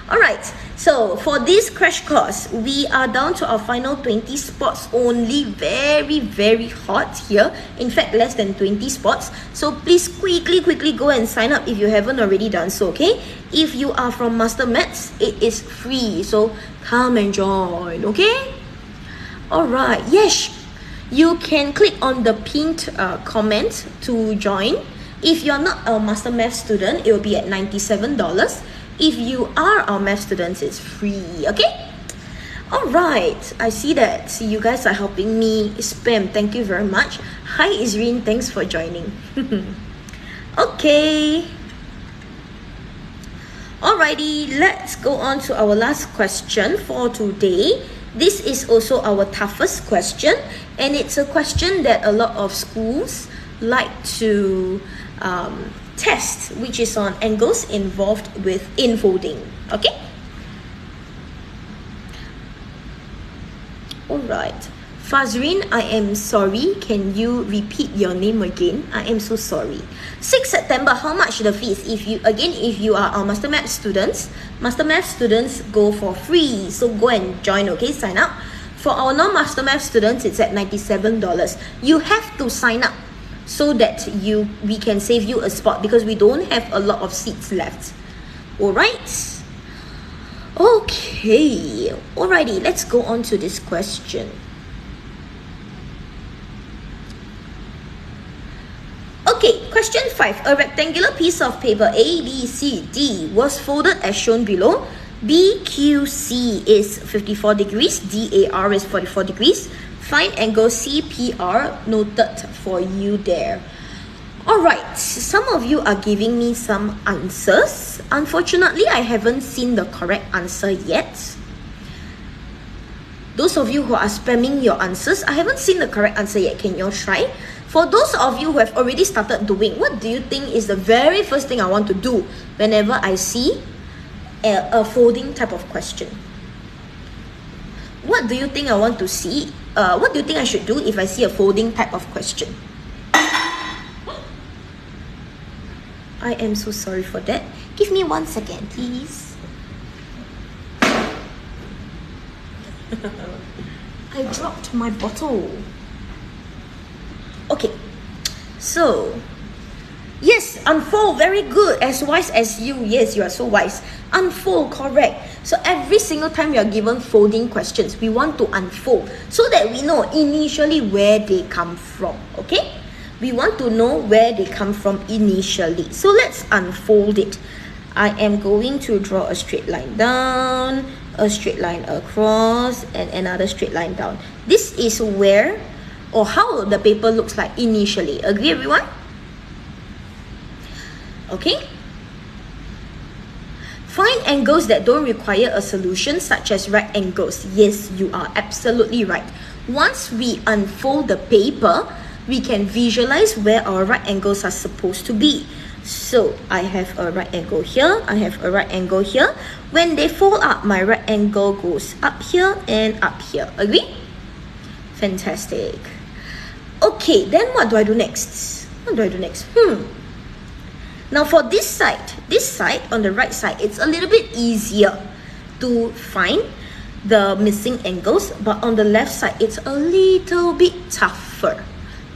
Alright, so for this crash course, we are down to our final 20 spots only. Very, very hot here. In fact, less than 20 spots. So please quickly go and sign up if you haven't already done so, okay? If you are from MasterMaths, it is free. So come and join, okay? Alright, yes, you can click on the pinned comment to join. If you're not a MasterMaths student, it will be at $97. If you are our math students, it's free, okay? Alright, I see that. See, you guys are helping me spam. Thank you very much. Hi, Izreen. Thanks for joining. Okay. Alrighty, let's go on to our last question for today. This is also our toughest question, and it's a question that a lot of schools like to test, which is on angles involved with infolding. Okay? Alright. Fazrin, I am sorry. Can you repeat your name again? I am so sorry. 6 September, how much the fees? If you are our MasterMaths students go for free. So go and join, okay? Sign up. For our non-MasterMaths students, it's at $97. You have to sign up so that we can save you a spot, because we don't have a lot of seats left. Alright? Okay. Alrighty, let's go on to this question. Okay, question 5. A rectangular piece of paper A, B, C, D was folded as shown below. BQC is 54 degrees, DAR is 44 degrees. Find angle CPR noted for you there. Alright, some of you are giving me some answers. Unfortunately, I haven't seen the correct answer yet. Those of you who are spamming your answers, I haven't seen the correct answer yet. Can you all try? For those of you who have already started doing, what do you think is the very first thing I want to do whenever I see a folding type of question? What do you think I want to see? What do you think I should do if I see a folding type of question? I am so sorry for that. Give me 1 second, please. I dropped my bottle. Okay, so yes, unfold, very good. As wise as you. Yes, you are so wise. Unfold, correct. So every single time we are given folding questions, we want to unfold so that we know initially where they come from. Okay, we want to know where they come from initially. So let's unfold it. I am going to draw a straight line down, a straight line across, and another straight line down. This is where or how the paper looks like initially. Agree, everyone? Okay. Find angles that don't require a solution, such as right angles. Yes, you are absolutely right. Once we unfold the paper, we can visualize where our right angles are supposed to be. So I have a right angle here, I have a right angle here. When they fold up, my right angle goes up here and up here. Agree? Fantastic. Okay, then what do I do next? What do I do next? Now for this side on the right side, it's a little bit easier to find the missing angles, but on the left side, it's a little bit tougher.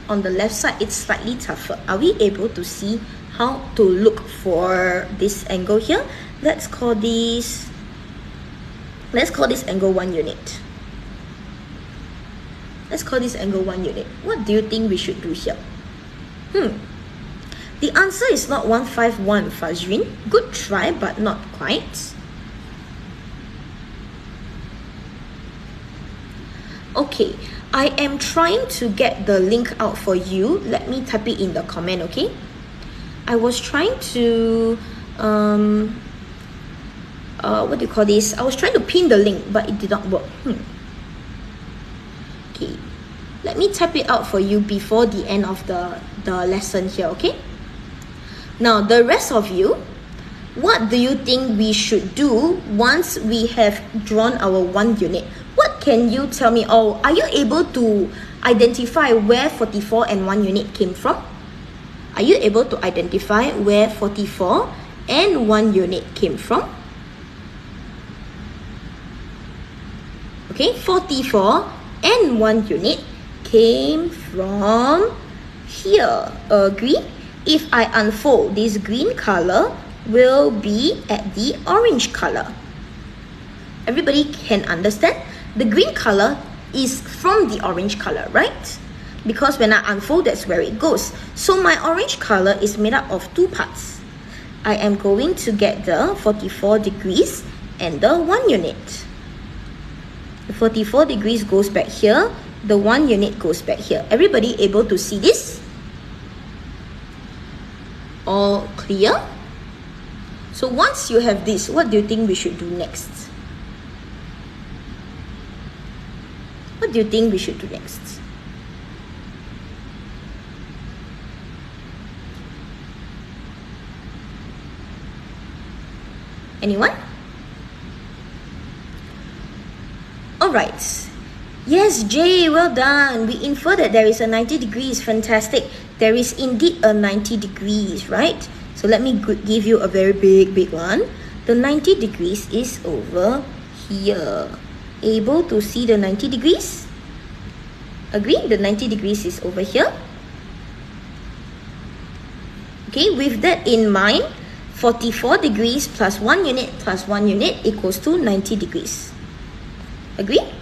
On the left side, it's slightly tougher. Are we able to see how to look for this angle here? Let's call this angle 1 unit. Let's call this angle 1 unit. What do you think we should do here? The answer is not 151, Fazrin. Good try, but not quite. Okay, I am trying to get the link out for you. Let me type it in the comment, okay? I was trying to, what do you call this? I was trying to pin the link, but it did not work. Okay, let me type it out for you before the end of the lesson here, okay? Now, the rest of you, what do you think we should do once we have drawn our 1 unit? What can you tell me? Oh, are you able to identify where 44 and 1 unit came from? Are you able to identify where 44 and 1 unit came from? Okay, 44 and 1 unit came from here. Agree? If I unfold, this green color will be at the orange color. Everybody can understand? The green color is from the orange color, right? Because when I unfold, that's where it goes. So my orange color is made up of 2 parts. I am going to get the 44 degrees and the 1 unit. The 44 degrees goes back here. The 1 unit goes back here. Everybody able to see this? All clear? So once you have this, what do you think we should do next? What do you think we should do next? Anyone? Alright. Yes, Jay, well done. We infer that there is a 90 degrees. Fantastic. There is indeed a 90 degrees, right? So let me give you a very big one. The 90 degrees is over here. Able to see the 90 degrees? Agree? The 90 degrees is over here. Okay, with that in mind, 44 degrees plus 1 unit equals to 90 degrees. Agree?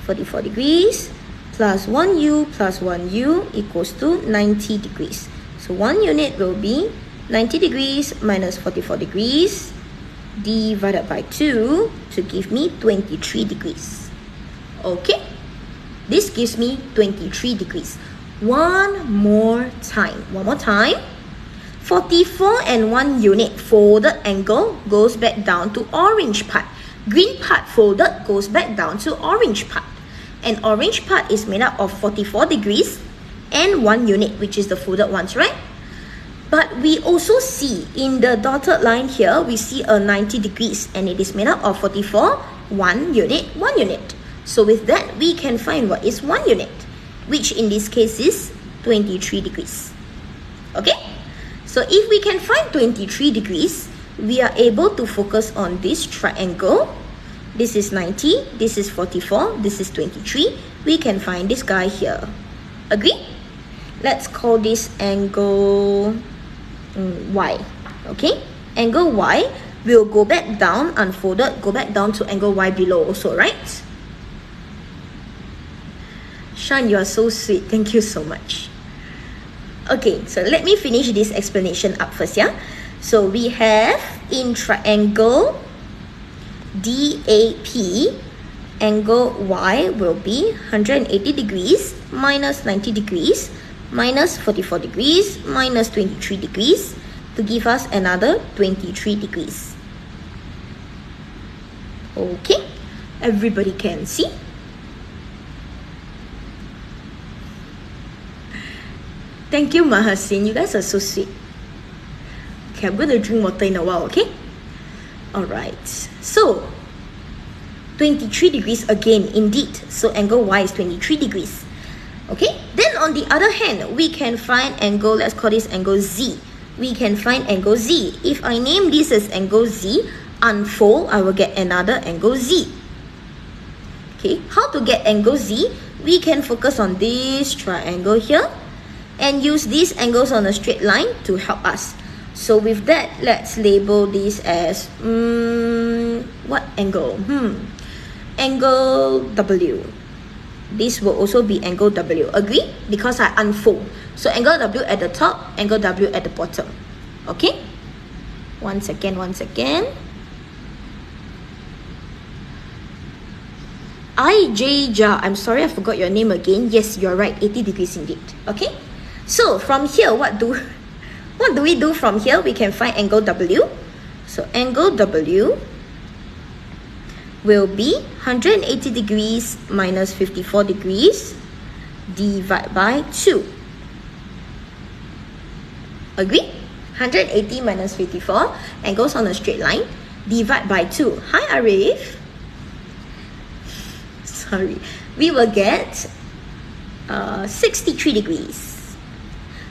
44 degrees plus 1u plus 1u equals to 90 degrees. So 1 unit will be 90 degrees minus 44 degrees divided by 2 to give me 23 degrees. Okay? This gives me 23 degrees. One more time. 44 and 1 unit folded angle goes back down to orange part. Green part folded goes back down to orange part. And orange part is made up of 44 degrees and 1 unit, which is the folded ones, right? But we also see in the dotted line here, we see a 90 degrees and it is made up of 44, 1 unit, 1 unit. So with that, we can find what is 1 unit, which in this case is 23 degrees. Okay? So if we can find 23 degrees, we are able to focus on this triangle. This is 90, this is 44, this is 23. We can find this guy here. Agree? Let's call this angle Y. Okay? Angle Y will go back down, unfolded, go back down to angle Y below also, right? Shan, you are so sweet. Thank you so much. Okay, so let me finish this explanation up first, yeah? So we have in triangle DAP, angle Y will be 180 degrees minus 90 degrees minus 44 degrees minus 23 degrees to give us another 23 degrees. Okay, everybody can see. Thank you, Mahasin. You guys are so sweet. Okay, I'm going to drink water in a while, okay? Alright, so 23 degrees again, indeed. So angle Y is 23 degrees. Okay, then on the other hand, we can find angle, let's call this angle Z. We can find angle Z. If I name this as angle Z, unfold, I will get another angle Z. Okay, how to get angle Z? We can focus on this triangle here and use these angles on a straight line to help us. So with that, let's label this as what angle? Angle W. This will also be angle W. Agree? Because I unfold. So angle W at the top, angle W at the bottom. Okay? One second. I'm sorry, I forgot your name again. Yes, you're right, 80 degrees indeed. Okay? So from here, what do we do from here? We can find angle W. So angle W will be 180 degrees minus 54 degrees divided by 2. Agree? 180 minus 54 and goes on a straight line. Divide by 2. Hi, Arif. Sorry. We will get 63 degrees.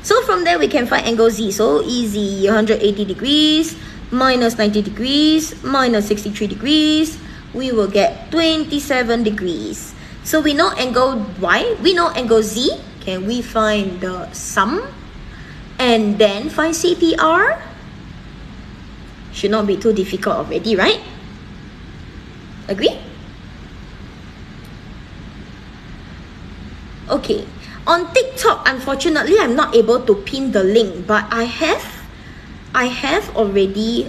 So from there, we can find angle Z. So easy. 180 degrees minus 90 degrees minus 63 degrees. We will get 27 degrees. So we know angle Y, we know angle Z. Can we find the sum and then find CPR? Should not be too difficult already, right? Agree? Okay. On TikTok, unfortunately, I'm not able to pin the link, but I have already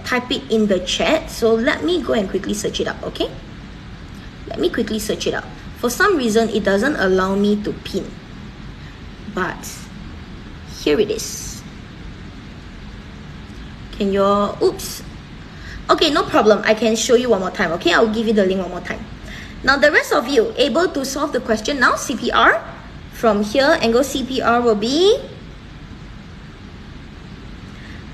typed it in the chat. So let me go and quickly search it up, okay? Let me quickly search it up. For some reason, it doesn't allow me to pin. But here it is. Can you... Oops. Okay, no problem. I can show you one more time, okay? I'll give you the link one more time. Now, the rest of you, able to solve the question now? CPR. From here, angle CPR will be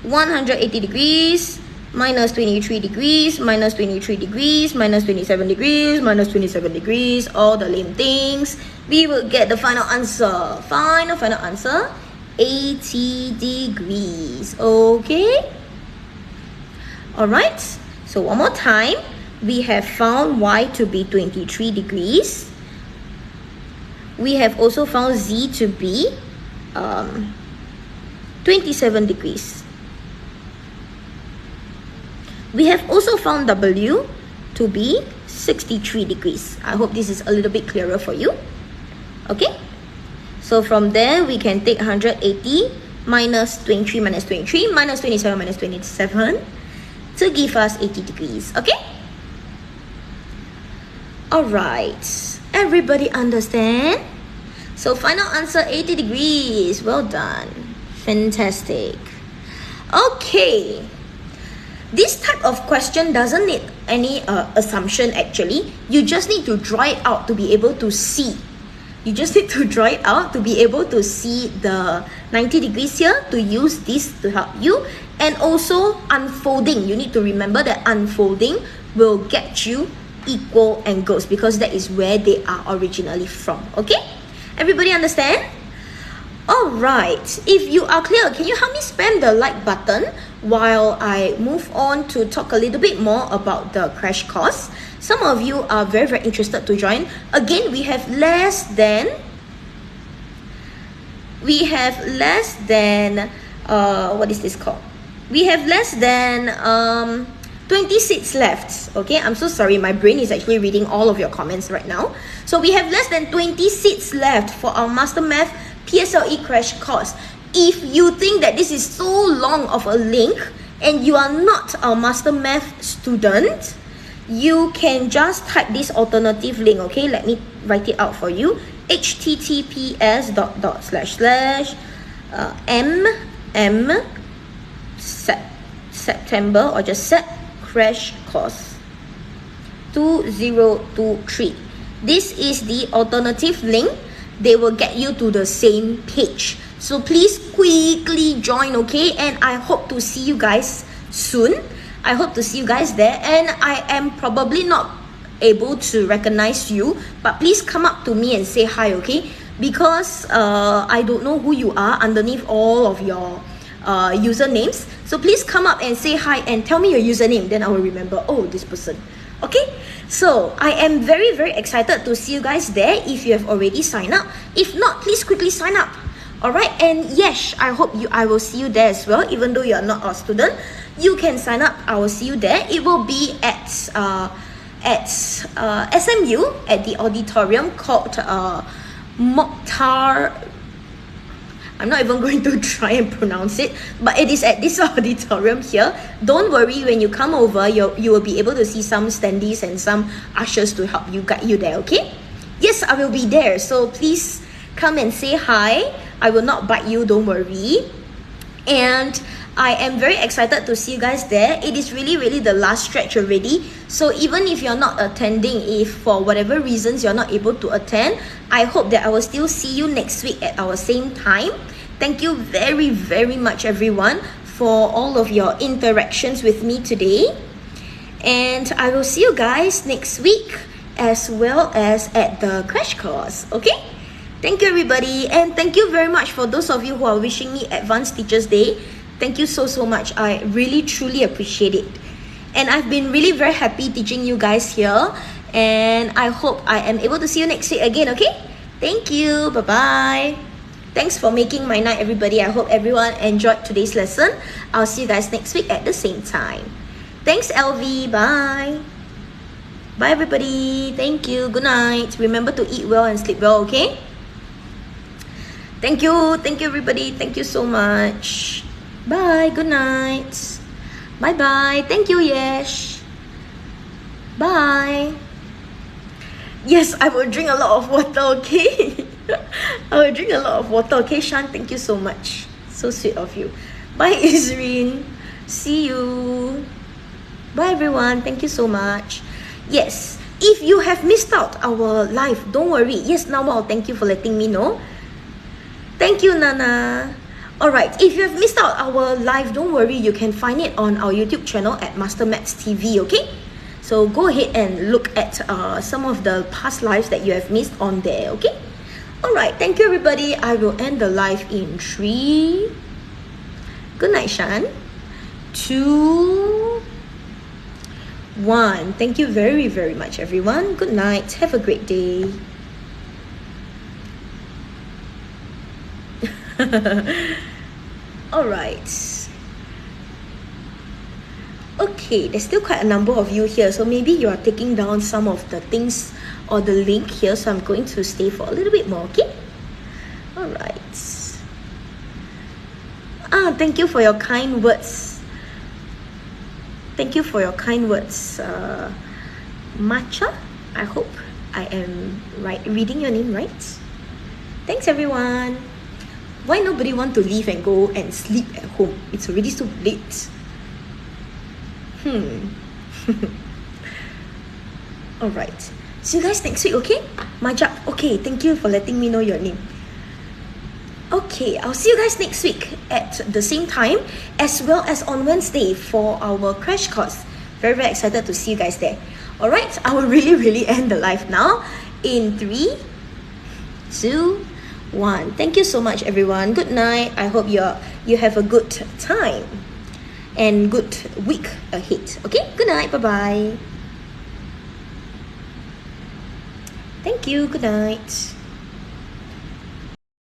180 degrees minus 23 degrees minus 23 degrees minus 27 degrees minus 27 degrees, all the lame things. We will get the final answer. Final answer, 80 degrees. Okay? Alright, so one more time. We have found Y to be 23 degrees. We have also found Z to be 27 degrees. We have also found W to be 63 degrees. I hope this is a little bit clearer for you. Okay? So from there, we can take 180 minus 23 minus 23 minus 27 minus 27 to give us 80 degrees. Okay? Alright. Everybody understand? So final answer 80 degrees. Well done. Fantastic. Okay. This type of question doesn't need any assumption actually. You just need to draw it out to be able to see. You just need to draw it out to be able to see the 90 degrees here, to use this to help you. And also unfolding. You need to remember that unfolding will get you equal angles because that is where they are originally from. Okay? Everybody understand? Alright, if you are clear, can you help me spam the like button while I move on to talk a little bit more about the crash course? Some of you are very, very interested to join. Again, we have less than what is this called? We have less than 20 seats left. Okay, I'm so sorry, my brain is actually reading all of your comments right now. So we have less than 20 seats left for our MasterMath PSLE crash course. If you think that this is so long of a link and you are not a MasterMath student, you can just type this alternative link. Okay, let me write it out for you. https://September or just set crash course 2023. This is the alternative link. They will get you to the same page. So please quickly join, okay? And I hope to see you guys soon. I hope to see you guys there. And I am probably not able to recognize you, but please come up to me and say hi, okay? Because I don't know who you are underneath all of your usernames. So please come up and say hi and tell me your username. Then I will remember, oh, this person. Okay? So I am very, very excited to see you guys there if you have already signed up. If not, please quickly sign up. Alright, and yes, I hope I will see you there as well. Even though you are not a student, you can sign up. I will see you there. It will be at SMU at the auditorium called Mokhtar. I'm not even going to try and pronounce it, but it is at this auditorium here. Don't worry, when you come over, you will be able to see some standees and some ushers to help you, guide you there, okay? Yes, I will be there, so please come and say hi. I will not bite you, don't worry. And I am very excited to see you guys there. It is really, really the last stretch already. So even if you're not attending, if for whatever reasons you're not able to attend, I hope that I will still see you next week at our same time. Thank you very, very much, everyone, for all of your interactions with me today. And I will see you guys next week as well as at the crash course, okay? Thank you, everybody. And thank you very much for those of you who are wishing me Advanced Teachers Day. Thank you so, so much. I really, truly appreciate it. And I've been really very happy teaching you guys here. And I hope I am able to see you next week again, okay? Thank you. Bye-bye. Thanks for making my night, everybody. I hope everyone enjoyed today's lesson. I'll see you guys next week at the same time. Thanks, LV. Bye. Bye, everybody. Thank you. Good night. Remember to eat well and sleep well, okay? Thank you. Thank you, everybody. Thank you so much. Bye. Good night. Bye-bye. Thank you, Yesh. Bye. Yes, I will drink a lot of water, okay? I will drink a lot of water, okay, Shan? Thank you so much. So sweet of you. Bye, Izrin. See you. Bye, everyone. Thank you so much. Yes, if you have missed out our live, don't worry. Yes, Nawal, thank you for letting me know. Thank you, Nana. Alright, if you have missed out our live, don't worry. You can find it on our YouTube channel at MasterMathsTV, okay? So go ahead and look at some of the past lives that you have missed on there, okay? Alright, thank you, everybody. I will end the live in 3. Good night, Shan. 2, 1. Thank you very, very much, everyone. Good night. Have a great day. Alright. Okay, there's still quite a number of you here, so maybe you are taking down some of the things or the link here, so I'm going to stay for a little bit more, okay? Alright. Thank you for your kind words. Thank you for your kind words, Matcha. I hope I am reading your name right. Thanks everyone. Why nobody want to leave and go and sleep at home? It's already so late. Alright. See you guys next week, okay? Majak, okay, thank you for letting me know your name. Okay, I'll see you guys next week at the same time, as well as on Wednesday for our crash course. Very, very excited to see you guys there. Alright, I will really end the live now. In 3, 2, 1. Thank you so much, everyone. Good night. I hope you have a good time and good week ahead. Okay, good night. Bye-bye. Thank you. Good night.